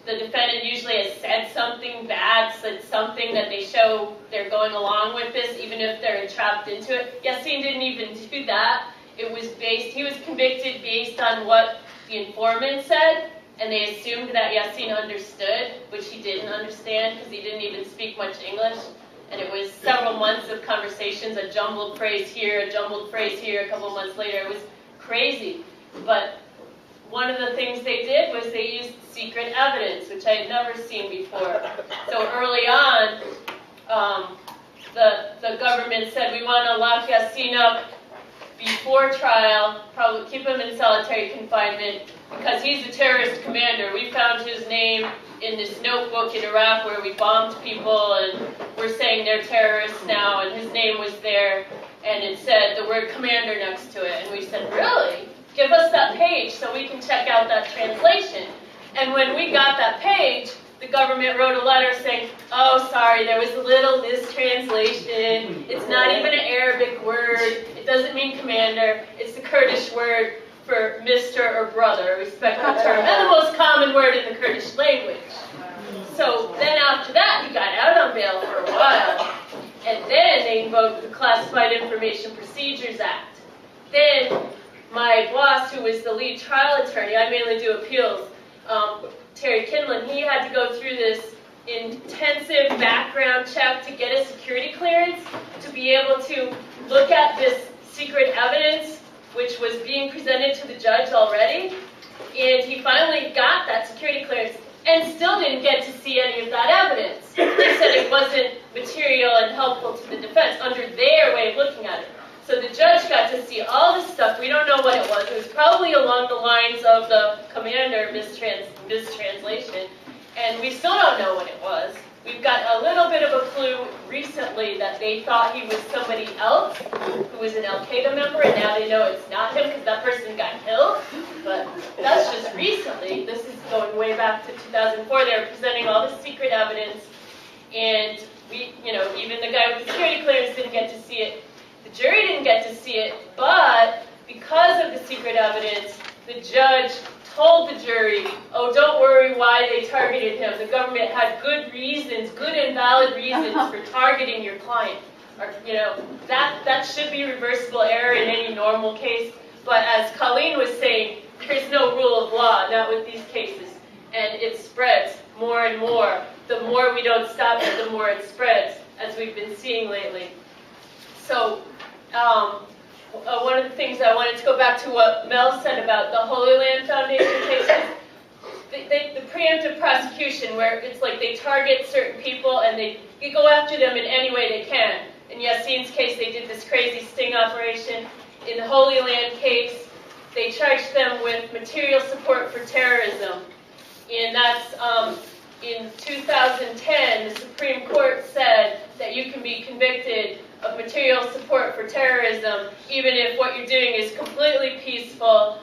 the defendant usually has said something bad, said something that they show they're going along with this, even if they're entrapped into it. Yassin didn't even do that. He was convicted based on what the informant said, and they assumed that Yassin understood, which he didn't understand because he didn't even speak much English. And it was several months of conversations, a jumbled phrase here, a jumbled phrase here, a couple months later. It was crazy. But one of the things they did was they used secret evidence, which I had never seen before. So early on, the government said, we want to lock Yassin up before trial, probably keep him in solitary confinement, because he's a terrorist commander. We found his name in this notebook in Iraq where we bombed people, and we're saying they're terrorists now, and his name was there, and it said the word commander next to it. And we said, really? Give us that page so we can check out that translation. And when we got that page, the government wrote a letter saying, oh, sorry, there was a little mistranslation. It's not even an Arabic word. It doesn't mean commander. It's the Kurdish word for Mr. or brother, a respectful term, and the most common word in the Kurdish language. So then after that, he got out on bail for a while. And then they invoked the Classified Information Procedures Act. Then my boss, who was the lead trial attorney, I mainly do appeals, Terry Kinlan, he had to go through this intensive background check to get a security clearance to be able to look at this secret evidence, which was being presented to the judge already. And he finally got that security clearance and still didn't get to see any of that evidence. They said it wasn't material and helpful to the defense under their way of looking at it. So the judge got to see all this stuff. We don't know what it was. It was probably along the lines of the commander mistranslation. And we still don't know what it was. We've got a little bit of a clue recently that they thought he was somebody else who was an Al-Qaeda member, and now they know it's not him because that person got killed. but that's just recently. This is going way back to 2004. They were presenting all this secret evidence, and even the guy with the security clearance didn't get to see it. The jury didn't get to see it, but because of the secret evidence, the judge told the jury, oh, don't worry why they targeted him. The government had good reasons, good and valid reasons for targeting your client. Or, that should be reversible error in any normal case. But as Colleen was saying, there's no rule of law, not with these cases. And it spreads more and more. The more we don't stop it, the more it spreads, as we've been seeing lately. So, one of the things I wanted to go back to what Mel said about the Holy Land Foundation cases, the preemptive prosecution, where it's like they target certain people and they go after them in any way they can. In Yassine's case, they did this crazy sting operation. In the Holy Land case, they charged them with material support for terrorism. And that's in 2010, the Supreme Court said that you can be convicted of material support for terrorism, even if what you're doing is completely peaceful,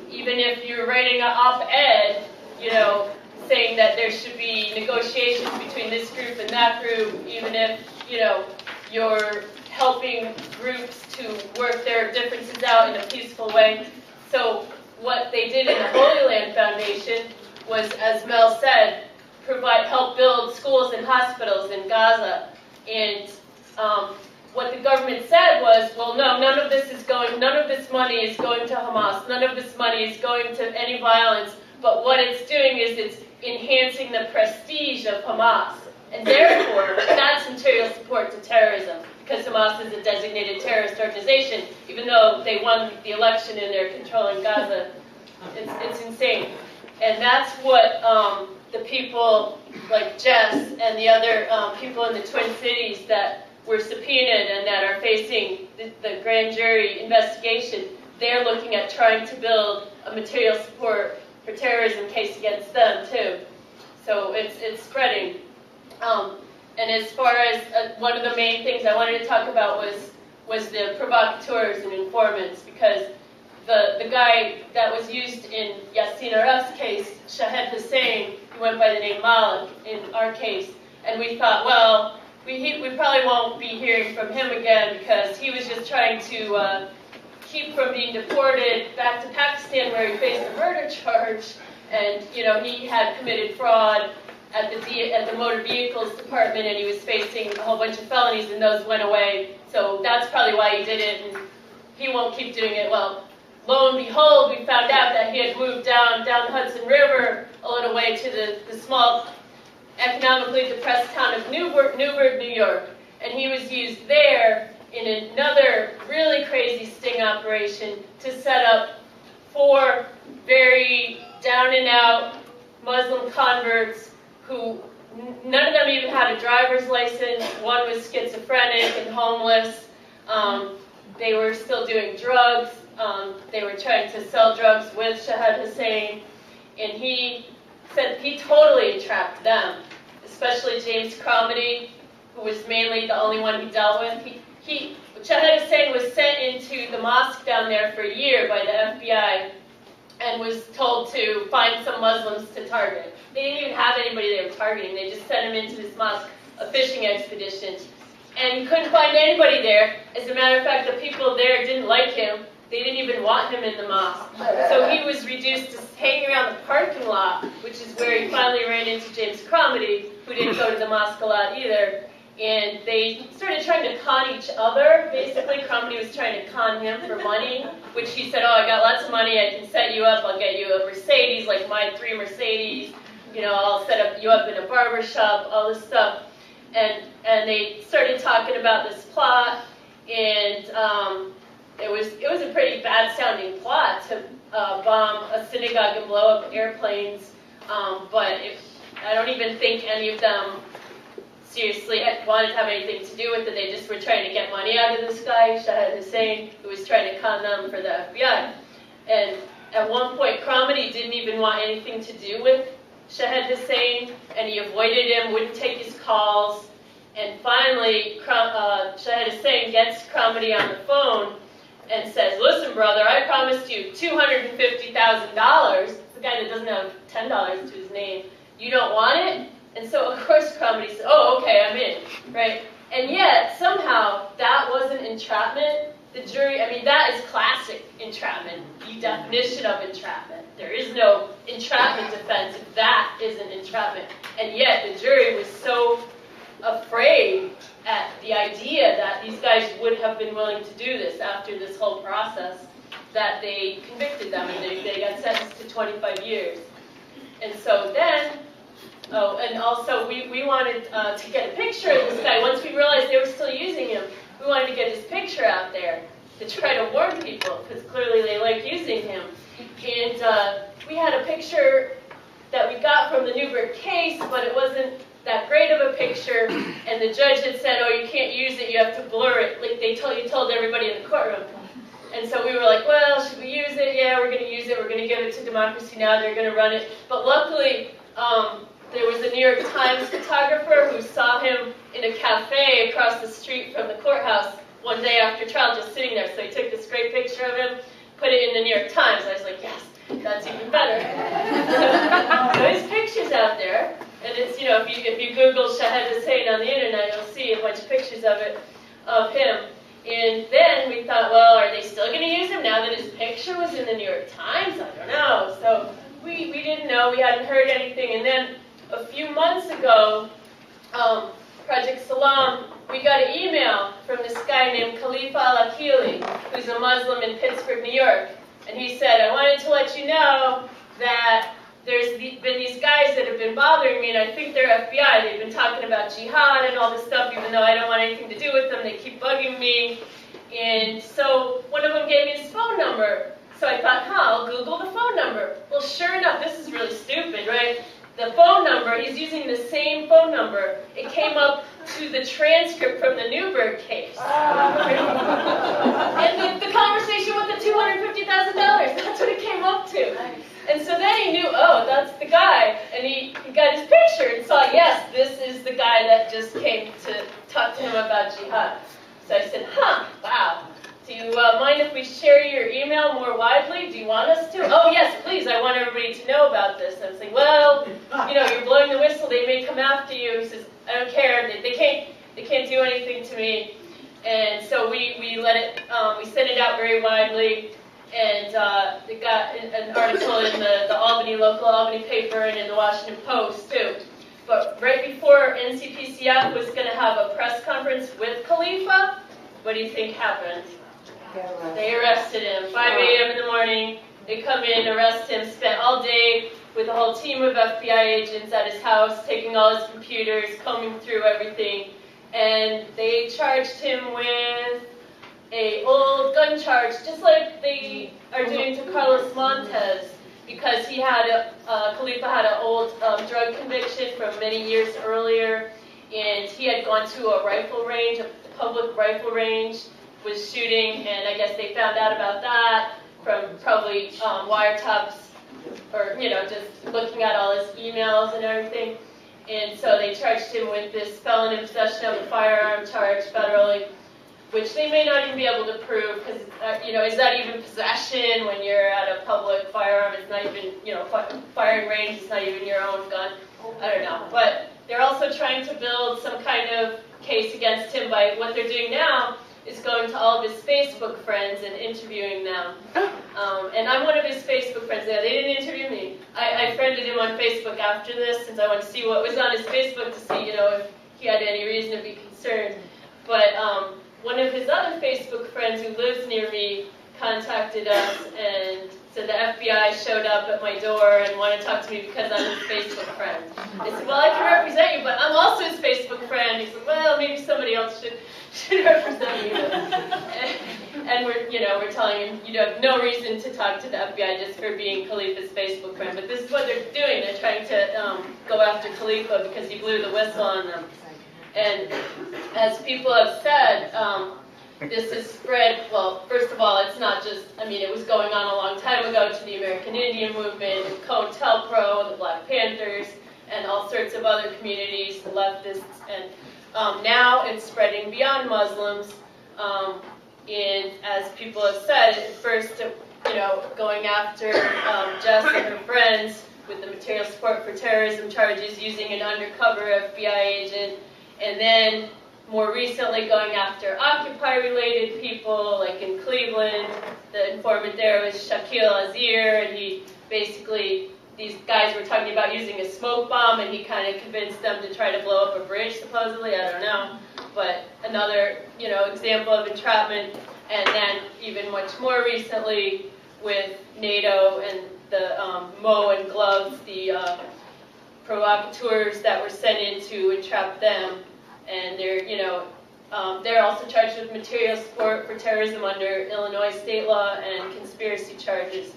even if you're writing an op-ed, saying that there should be negotiations between this group and that group, even if, you're helping groups to work their differences out in a peaceful way. So what they did in the Holy Land Foundation was, as Mel said, help build schools and hospitals in Gaza. And what the government said was, well, no, none of this money is going to Hamas, none of this money is going to any violence, but what it's doing is it's enhancing the prestige of Hamas. And therefore, that's material support to terrorism, because Hamas is a designated terrorist organization, even though they won the election and they're controlling Gaza. It's insane. And that's what the people like Jess and the other people in the Twin Cities that were subpoenaed and that are facing the grand jury investigation, they're looking at trying to build a material support for terrorism case against them too. So it's spreading. And as far as one of the main things I wanted to talk about was the provocateurs and informants, because the guy that was used in Yassine Aref's case, Shahed Hussein, he went by the name Malik in our case, and we thought, well, we probably won't be hearing from him again because he was just trying to keep from being deported back to Pakistan where he faced a murder charge, and he had committed fraud at the motor vehicles department, and he was facing a whole bunch of felonies, and those went away. So that's probably why he did it, and he won't keep doing it. Well, lo and behold, we found out that he had moved down the Hudson River a little way to the small, economically depressed town of Newburgh, New York, and he was used there in another really crazy sting operation to set up 4 very down-and-out Muslim converts who none of them even had a driver's license. One was schizophrenic and homeless. They were still doing drugs. They were trying to sell drugs with Shahed Hussein. And he said he totally entrapped them, especially James Cromedy, who was mainly the only one he dealt with. Shahed Hussein was sent into the mosque down there for a year by the FBI and was told to find some Muslims to target. They didn't even have anybody they were targeting. They just sent him into this mosque, a fishing expedition. And he couldn't find anybody there. As a matter of fact, the people there didn't like him. They didn't even want him in the mosque. So he was reduced to hanging around the parking lot, which is where he finally ran into James Cromedy, who didn't go to the mosque a lot either. And they started trying to con each other. Basically, Cromedy was trying to con him for money, which he said, oh, I got lots of money, I can set you up, I'll get you a Mercedes, like my 3 Mercedes, I'll set you up in a barber shop, all this stuff. And they started talking about this plot, and it was a pretty bad-sounding plot to bomb a synagogue and blow up airplanes, but I don't even think any of them seriously wanted to have anything to do with it. They just were trying to get money out of this guy, Shahed Hussein, who was trying to con them for the FBI. And at one point, Cromedy didn't even want anything to do with Shahed Hussein, and he avoided him, wouldn't take his calls. And finally, Shahed Hussein gets Cromedy on the phone, and says, listen, brother, I promised you $250,000. The guy that doesn't have $10 to his name. You don't want it? And so, of course, Cromedy said, oh, okay, I'm in, right? And yet, somehow, that wasn't entrapment. The jury, I mean, that is classic entrapment, the definition of entrapment. There is no entrapment defense if that isn't entrapment. And yet, the jury was so afraid at the idea that these guys would have been willing to do this after this whole process that they convicted them and they got sentenced to 25 years. And so then, oh, and also we wanted to get a picture of this guy. Once we realized they were still using him, we wanted to get his picture out there to try to warn people, because clearly they like using him. And we had a picture that we got from the Newberg case, but it wasn't that great of a picture, and the judge had said, oh, you can't use it, you have to blur it, like you told everybody in the courtroom. And so we were like, well, should we use it? Yeah, we're going to use it, we're going to give it to Democracy Now!, they're going to run it. But luckily, there was a New York Times photographer who saw him in a cafe across the street from the courthouse one day after trial, just sitting there. So he took this great picture of him, put it in the New York Times. I was like, yes, that's even better. So his picture's out there, and it's, you know, if you Google Shahid Hussein on the internet, you'll see a bunch of pictures of him. And then we thought, well, are they still going to use him now that his picture was in the New York Times? I don't know. So we didn't know. We hadn't heard anything. And then a few months ago, Project Salam, we got an email from this guy named Khalifa Al-Akili, who's a Muslim in Pittsburgh, New York. And he said, I wanted to let you know that there's been these guys that have been bothering me, and I think they're FBI. They've been talking about jihad and all this stuff, even though I don't want anything to do with them. They keep bugging me. And so one of them gave me his phone number. So I thought, I'll Google the phone number. Well, sure enough, this is really stupid, right? The phone number, he's using the same phone number. It came up to the transcript from the Newberg case. And the conversation with the $250,000, that's what it came up to. And so then he knew, oh, that's the guy. And he got his picture and saw, yes, this is the guy that just came to talk to him about jihad. So I said, wow. Do you mind if we share your email more widely? Do you want us to? Oh, yes, please. I want everybody to know about this. I was like, well, you know, you're blowing the whistle. They may come after you. He says, I don't care. They can't do anything to me. And so we let it. We sent it out very widely, and it got an article in the local Albany paper and in the Washington Post too. But right before NCPCF was going to have a press conference with Khalifa, what do you think happened? They arrested him, 5 a.m. in the morning. They come in, arrest him, spent all day with a whole team of FBI agents at his house, taking all his computers, combing through everything. And they charged him with an old gun charge, just like they are doing to Carlos Montes, because he had Khalifa had an old drug conviction from many years earlier, and he had gone to a rifle range, a public rifle range, was shooting, and I guess they found out about that from probably wiretaps, or, you know, just looking at all his emails and everything. And so they charged him with this felon in possession of a firearm charge federally, which they may not even be able to prove, because, you know, is that even possession when you're at a public firearm? It's not even, you know, firing range, it's not even your own gun. I don't know. But they're also trying to build some kind of case against him by what they're doing now is going to all of his Facebook friends and interviewing them. And I'm one of his Facebook friends. Yeah, they didn't interview me. I friended him on Facebook after this, since I wanted to see what was on his Facebook to see, you know, if he had any reason to be concerned. But one of his other Facebook friends who lives near me contacted us and said the FBI showed up at my door and wanted to talk to me because I'm his Facebook friend. I said, well, I can represent you, but I'm also his Facebook friend. He said, well, maybe somebody else should represent you. And we're telling him, you have no reason to talk to the FBI just for being Khalifa's Facebook friend. But this is what they're doing. They're trying to go after Khalifa because he blew the whistle on them. And as people have said, this has spread, well, first of all, it's not just, I mean, it was going on a long time ago to the American Indian movement, COINTELPRO, the Black Panthers, and all sorts of other communities, the leftists, and now it's spreading beyond Muslims. And as people have said, at first, going after Jess and her friends with the material support for terrorism charges using an undercover FBI agent, and then more recently going after Occupy-related people, like in Cleveland. The informant there was Shakil Azir, and he basically, these guys were talking about using a smoke bomb, and he kind of convinced them to try to blow up a bridge, supposedly, I don't know. But another, example of entrapment, and then even much more recently with NATO and the Mo and Gloves, the provocateurs that were sent in to entrap them. And they're also charged with material support for terrorism under Illinois state law and conspiracy charges.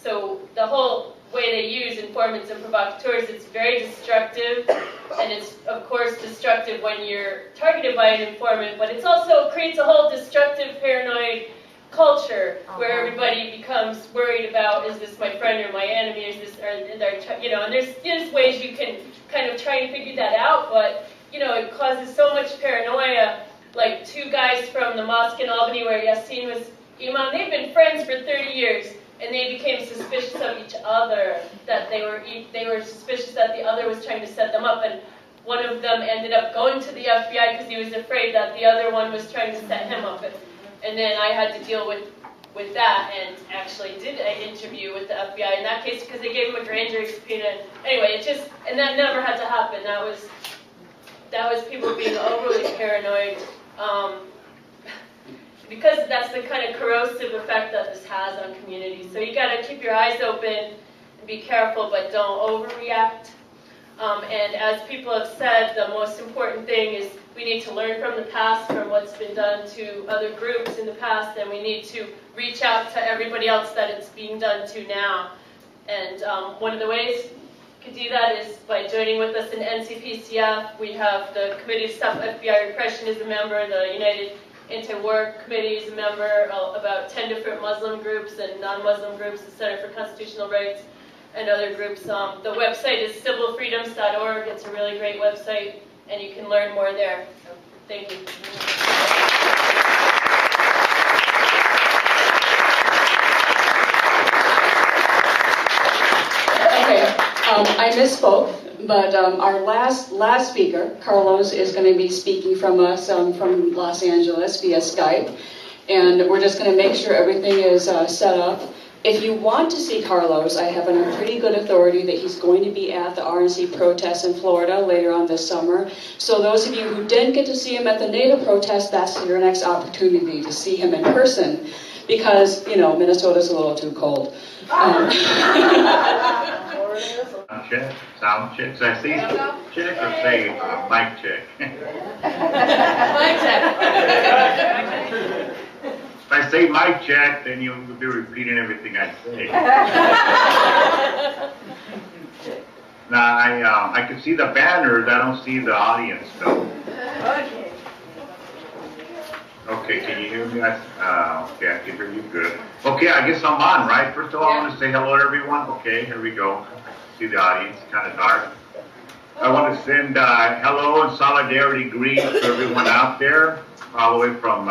So the whole way they use informants and provocateurs, it's very destructive, and it's of course destructive when you're targeted by an informant, but it also creates a whole destructive, paranoid culture where everybody becomes worried about, is this my friend or my enemy, is this, and there's ways you can kind of try and figure that out, but it causes so much paranoia. Like 2 guys from the mosque in Albany where Yassine was imam, they've been friends for 30 years, and they became suspicious of each other, that they were suspicious that the other was trying to set them up, and one of them ended up going to the FBI because he was afraid that the other one was trying to set him up. And then I had to deal with that, and actually did an interview with the FBI in that case because they gave him a grand jury subpoena. Anyway, and that never had to happen. That was people being overly paranoid, because that's the kind of corrosive effect that this has on communities. So you got to keep your eyes open and be careful, but don't overreact. And as people have said, the most important thing is we need to learn from the past, from what's been done to other groups in the past, and we need to reach out to everybody else that it's being done to now. And one of the ways you can do that is by joining with us in NCPCF. We have the Committee to Stop FBI Repression is a member, the United Anti-War Committee is a member, about 10 different Muslim groups and non-Muslim groups, the Center for Constitutional Rights, and other groups. The website is civilfreedoms.org. It's a really great website, and you can learn more there. So, thank you. Okay, I misspoke, but our last speaker, Carlos, is going to be speaking from us from Los Angeles via Skype, and we're just going to make sure everything is set up. If you want to see Carlos, I have a pretty good authority that he's going to be at the RNC protests in Florida later on this summer. So those of you who didn't get to see him at the NATO protest, that's your next opportunity to see him in person, because, Minnesota's a little too cold. Check, sound checks. I see check or say mic check. Mic check. If I say mic check, then you'll be repeating everything I say. Now I can see the banners. I don't see the audience though. Okay. Okay, can you hear me? Okay, I can hear you good. Okay, I guess I'm on, right? First of all, I want to say hello to everyone. Okay, here we go. See the audience, kind of dark. I want to send hello and solidarity greetings to everyone out there, all the way from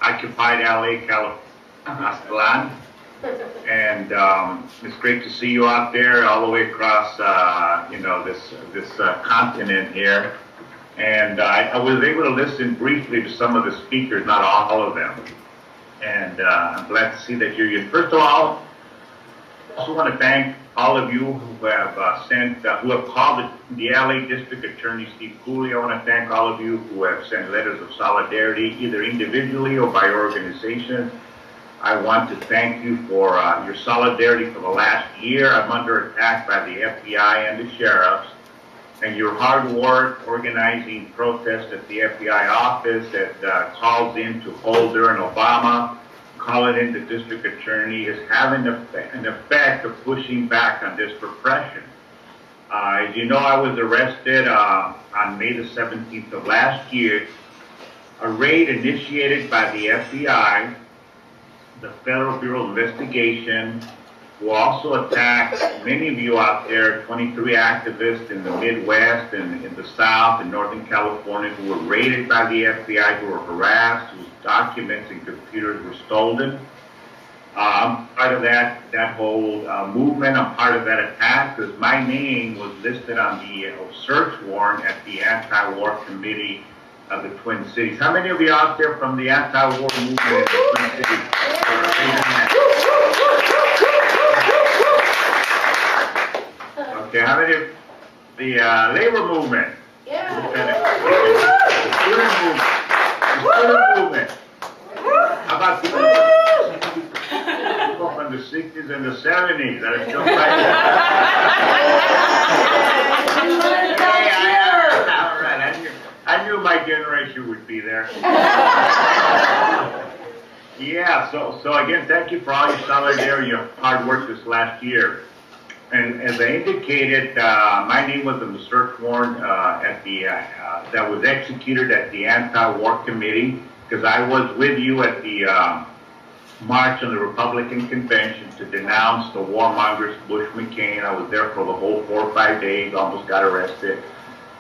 occupied LA, California, Aztlan. And it's great to see you out there, all the way across, this continent here. And I was able to listen briefly to some of the speakers, not all of them. And I'm glad to see that you're here. First of all, I also want to thank all of you who have who have called the LA District Attorney, Steve Cooley. I want to thank all of you who have sent letters of solidarity, either individually or by organization. I want to thank you for your solidarity for the last year. I'm under attack by the FBI and the sheriffs, and your hard work organizing protests at the FBI office that calls in to Holder and Obama, calling in the district attorney, is having an effect of pushing back on this repression. As you know, I was arrested on May the 17th of last year. A raid initiated by the FBI, the Federal Bureau of Investigation, who also attacked many of you out there, 23 activists in the Midwest and in the South and Northern California who were raided by the FBI, who were harassed, whose documents and computers were stolen. I'm part of that whole movement. I'm part of that attack because my name was listed on the search warrant at the anti-war committee of the Twin Cities. How many of you out there from the anti-war movement in the Twin Cities? Okay, how many of the labor movement? Yeah. The student movement. How about people from the 60s and the 70s that are still fighting? All right, I knew my generation would be there. Yeah, so again, thank you for all your solidarity, your hard work this last year. And as I indicated, my name was on the search warrant that was executed at the anti-war committee because I was with you at the march on the Republican convention to denounce the warmongers Bush McCain. I was there for the whole 4 or 5 days, almost got arrested.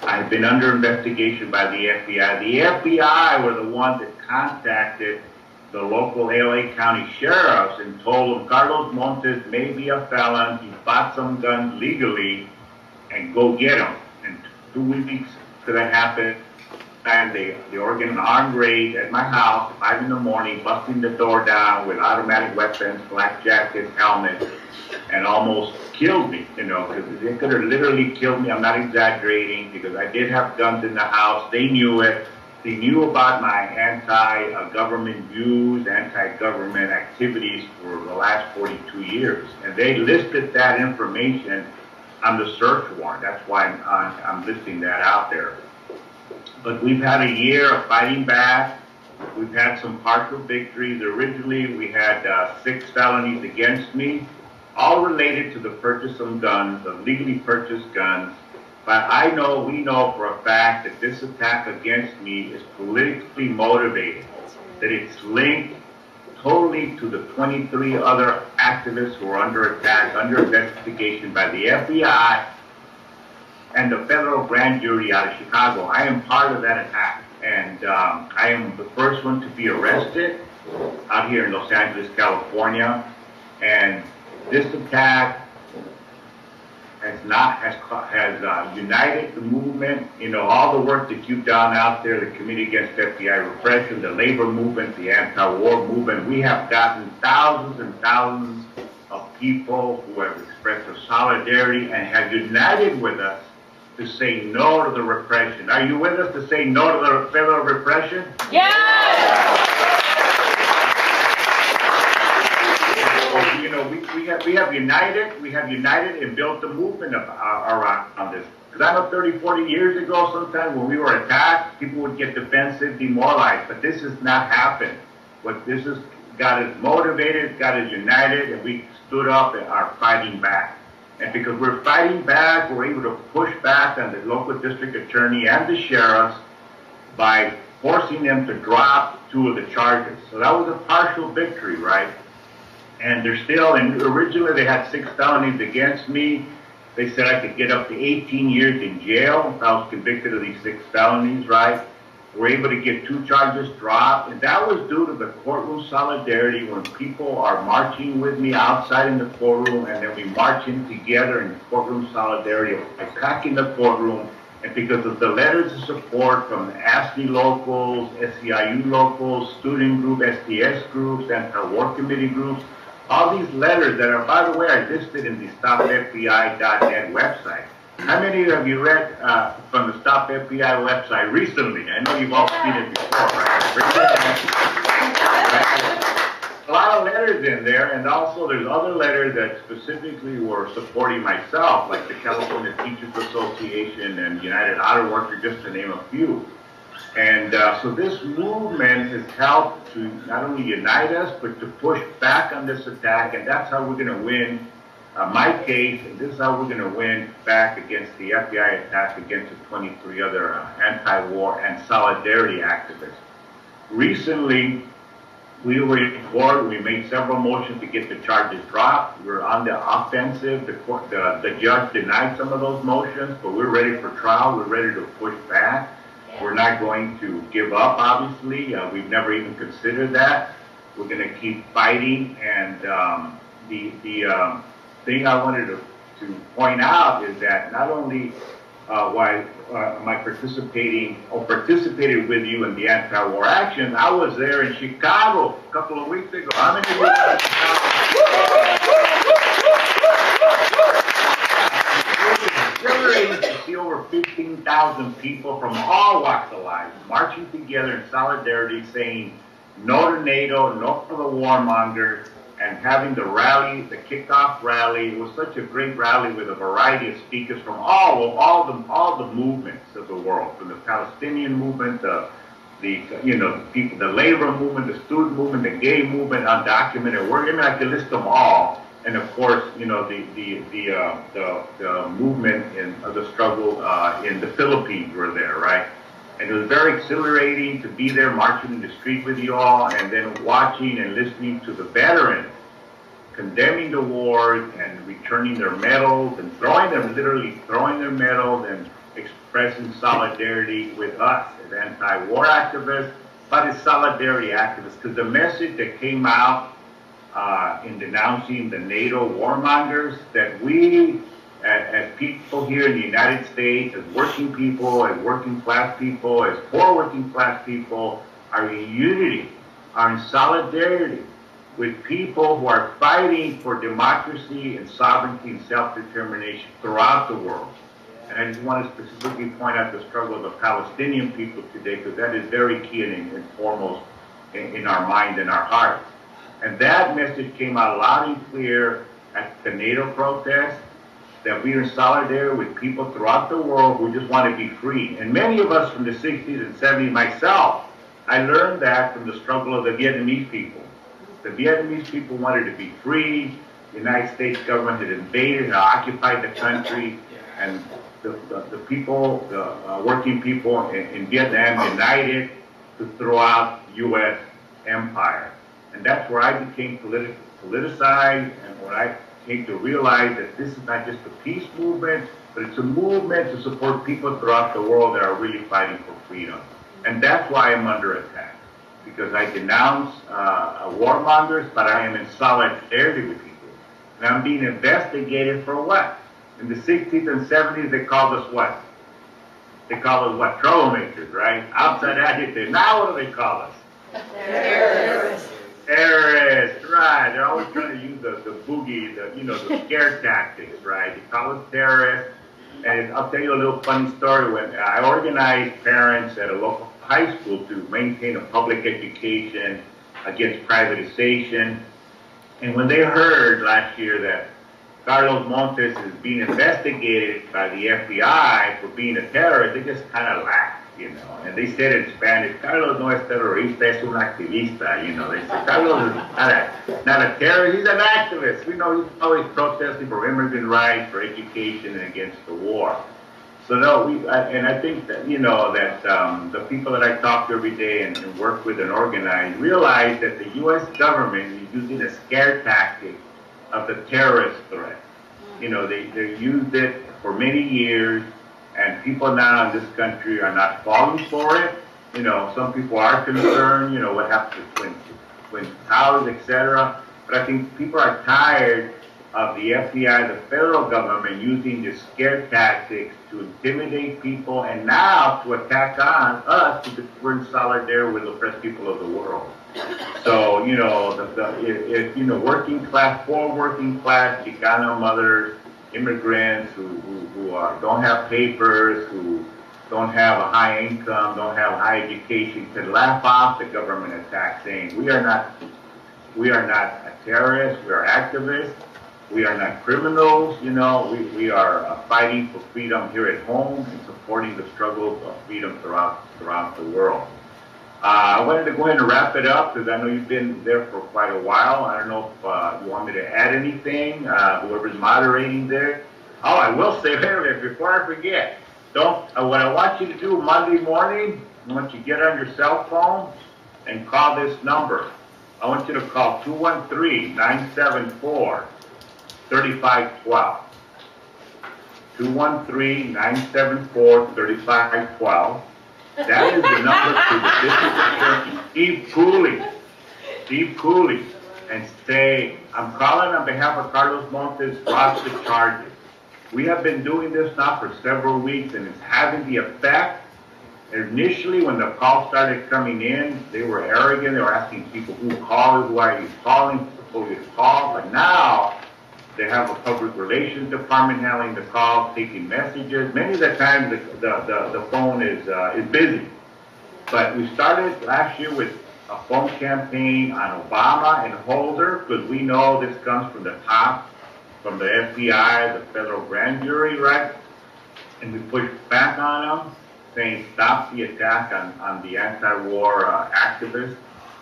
I've been under investigation by the FBI. The FBI were the ones that contacted the local LA County sheriffs and told them Carlos Montes may be a felon, he bought some guns legally, and go get them. And 2 weeks to that happened, and they organized an armed raid at my house at 5 in the morning, busting the door down with automatic weapons, black jackets, helmets, and almost killed me, because they could have literally killed me. I'm not exaggerating, because I did have guns in the house. They knew it. They knew about my anti-government views, anti-government activities for the last 42 years. And they listed that information on the search warrant. That's why I'm listing that out there. But we've had a year of fighting back. We've had some partial victories. Originally, we had 6 felonies against me, all related to the purchase of guns, of legally purchased guns. But we know for a fact that this attack against me is politically motivated, that it's linked totally to the 23 other activists who are under attack, under investigation by the FBI and the federal grand jury out of Chicago. I am part of that attack, and I am the first one to be arrested out here in Los Angeles, California. And this attack has united the movement. All the work that you've done out there, the Committee Against FBI Repression, the labor movement, the anti-war movement. We have gotten thousands and thousands of people who have expressed their solidarity and have united with us to say no to the repression. Are you with us to say no to the federal repression? Yes! We have united and built the movement around this. Because I know 30, 40 years ago, sometimes when we were attacked, people would get defensive, demoralized. But this has not happened. What this has got us motivated, got us united, and we stood up and are fighting back. And because we're fighting back, we're able to push back on the local district attorney and the sheriffs by forcing them to drop 2 of the charges. So that was a partial victory, right? And originally they had 6 felonies against me. They said I could get up to 18 years in jail if I was convicted of these 6 felonies, right? We're able to get 2 charges dropped, and that was due to the courtroom solidarity when people are marching with me outside in the courtroom, and then we march in together in courtroom solidarity, attacking the courtroom, and because of the letters of support from ASNI locals, SEIU locals, student group, SDS groups, anti-war committee groups, all these letters that are, by the way, are listed in the StopFBI.net website. How many of you read from the Stop FBI website recently? I know you've all seen it before, right? A lot of letters in there, and also there's other letters that specifically were supporting myself, like the California Teachers Association and United Auto Workers, just to name a few. And so this movement has helped to not only unite us, but to push back on this attack, and that's how we're going to win my case, and this is how we're going to win back against the FBI attack against the 23 other anti-war and solidarity activists. Recently, we were in court. We made several motions to get the charges dropped. We're on the offensive. The judge denied some of those motions, but we're ready for trial. We're ready to push back. We're not going to give up, obviously. We've never even considered that. We're going to keep fighting. And the thing I wanted to point out is that not only why am I participated with you in the anti-war action, I was there in Chicago a couple of weeks ago. How many of you were in Chicago? It was exhilarating to see over 15,000 people from all walks of life marching together in solidarity saying no to NATO, no to the warmongers, and having the rally, the kickoff rally. It was such a great rally with a variety of speakers from all the movements of the world, from the Palestinian movement, the people, the labor movement, the student movement, the gay movement, undocumented work. I mean, I could list them all. And of course, the movement of the struggle in the Philippines were there, right? And it was very exhilarating to be there marching in the street with you all, and then watching and listening to the veterans condemning the wars and returning their medals and literally throwing their medals and expressing solidarity with us as anti-war activists, but as solidarity activists. Because the message that came out in denouncing the NATO warmongers, that we, as people here in the United States, as working people, as working class people, as poor working class people, are in unity, are in solidarity with people who are fighting for democracy and sovereignty and self-determination throughout the world. And I just want to specifically point out the struggle of the Palestinian people today, because that is very key and foremost in our mind and our heart. And that message came out loud and clear at the NATO protest, that we are in solidarity with people throughout the world who just want to be free. And many of us from the 60s and 70s, myself, I learned that from the struggle of the Vietnamese people. The Vietnamese people wanted to be free. The United States government had invaded and occupied the country, and the people, the working people in Vietnam denied it to throw out U.S. empire. And that's where I became politicized, and when I came to realize that this is not just a peace movement, but it's a movement to support people throughout the world that are really fighting for freedom. And that's why I'm under attack, because I denounce warmongers, but I am in solidarity with people. And I'm being investigated for what? In the 60s and 70s, they called us what? They called us what? Troublemakers, right? Outside adjective. Now what do they call us? Terrorists. Terrorists, right. They're always trying to use the boogie, the scare tactics, right? They call us terrorists. And I'll tell you a little funny story. When I organized parents at a local high school to maintain a public education against privatization, and when they heard last year that Carlos Montes is being investigated by the FBI for being a terrorist, they just kind of laughed, and they said in Spanish, Carlos no es terrorista, es un activista, they said, Carlos is not a terrorist, he's an activist. We know he's always protesting for immigrant rights, for education, and against the war. So no, I think that, that the people that I talk to every day and work with and organize realize that the U.S. government is using a scare tactic of the terrorist threat. They used it for many years, and people now in this country are not falling for it. Some people are concerned, what happens to Twin Towers, etc. But I think people are tired of the FBI, the federal government, using the scare tactics to intimidate people, and now to attack on us because we're in solidarity with the oppressed people of the world. So, working class, poor working class, Chicano mothers, immigrants who don't have papers, who don't have a high income, don't have high education, can laugh off the government attack, saying we are not a terrorist, we are activists, we are not criminals, we are fighting for freedom here at home and supporting the struggles of freedom throughout the world. I wanted to go ahead and wrap it up because I know you've been there for quite a while. I don't know if you want me to add anything, whoever's moderating there. Oh, I will say before I forget, what I want you to do Monday morning, I want you to get on your cell phone and call this number, I want you to call 213-974-3512. 213-974-3512. That is the number to the district attorney, Steve Cooley, and say, I'm calling on behalf of Carlos Montes, drop the charges. We have been doing this now for several weeks, and it's having the effect. Initially, when the calls started coming in, they were arrogant. They were asking people who called, why are you calling, who you call. But now, they have a public relations department handling the calls, taking messages. Many of the times, the phone is busy. But we started last year with a phone campaign on Obama and Holder, because we know this comes from the top, from the FBI, the federal grand jury, right? And we pushed back on them, saying stop the attack on the anti-war activists.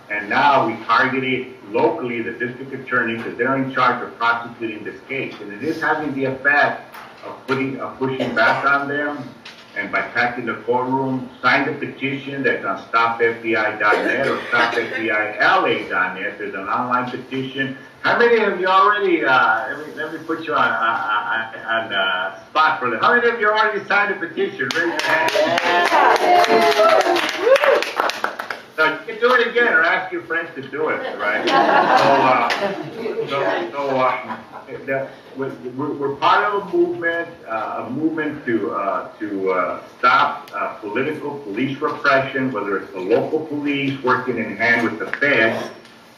And now we targeted locally the district attorney, because they're in charge of prosecuting this case. And it is having the effect of pushing back on them. And by packing the courtroom, sign the petition that's on stopfbi.net or stopfbila.net. There's an online petition. How many of you already, let me put you on spot for this. How many of you already signed the petition? Raise your hand. So you can do it again or ask your friends to do it, right? We're part of a movement to stop political police repression, whether it's the local police working in hand with the feds,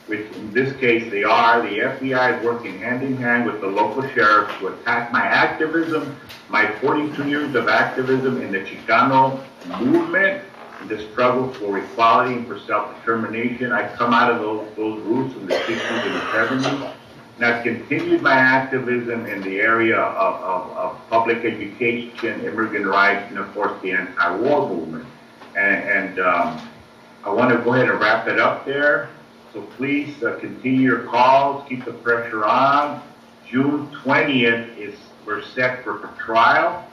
which in this case they are. The FBI is working hand in hand with the local sheriffs to attack my activism, my 42 years of activism in the Chicano movement, the struggle for equality and for self-determination. I come out of those roots in the 60s and the 70s. And I've continued my activism in the area of public education, immigrant rights, and of course the anti-war movement. And I want to go ahead and wrap it up there. So please continue your calls, keep the pressure on. June 20th we're set for trial.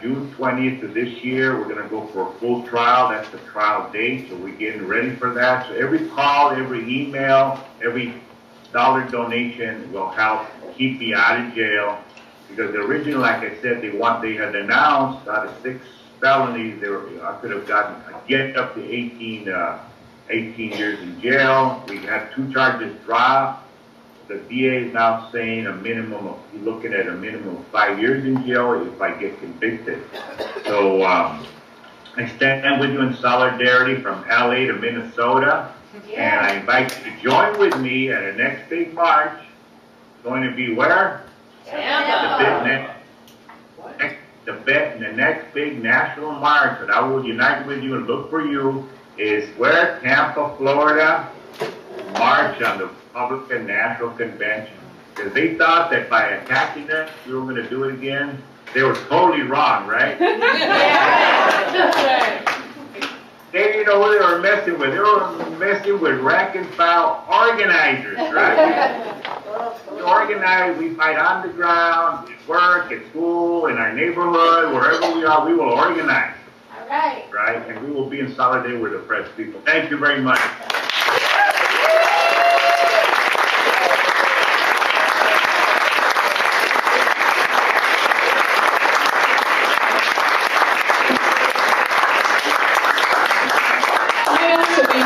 June 20th of this year, we're going to go for a full trial. That's the trial date, so we're getting ready for that. So every call, every email, every dollar donation will help keep me out of jail. Because originally, like I said, they had announced out of 6 felonies, I could have gotten get up to 18 years in jail. We had 2 charges dropped. The DA is now saying looking at a minimum of 5 years in jail if I get convicted. So I stand with you in solidarity from LA to Minnesota. Yeah. And I invite you to join with me at the next big march. It's going to be where? Tampa. The next big national march that I will unite with you and look for you is where? Tampa, Florida. March on the Republican National Convention. Because they thought that by attacking them, we were going to do it again. They were totally wrong, right? They didn't know who they were messing with. They were messing with rank and file organizers, right? We organize, we fight on the ground, at work, at school, in our neighborhood, wherever we are, we will organize. All right. Right? And we will be in solidarity with the oppressed people. Thank you very much.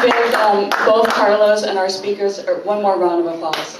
Give both Carlos and our speakers one more round of applause.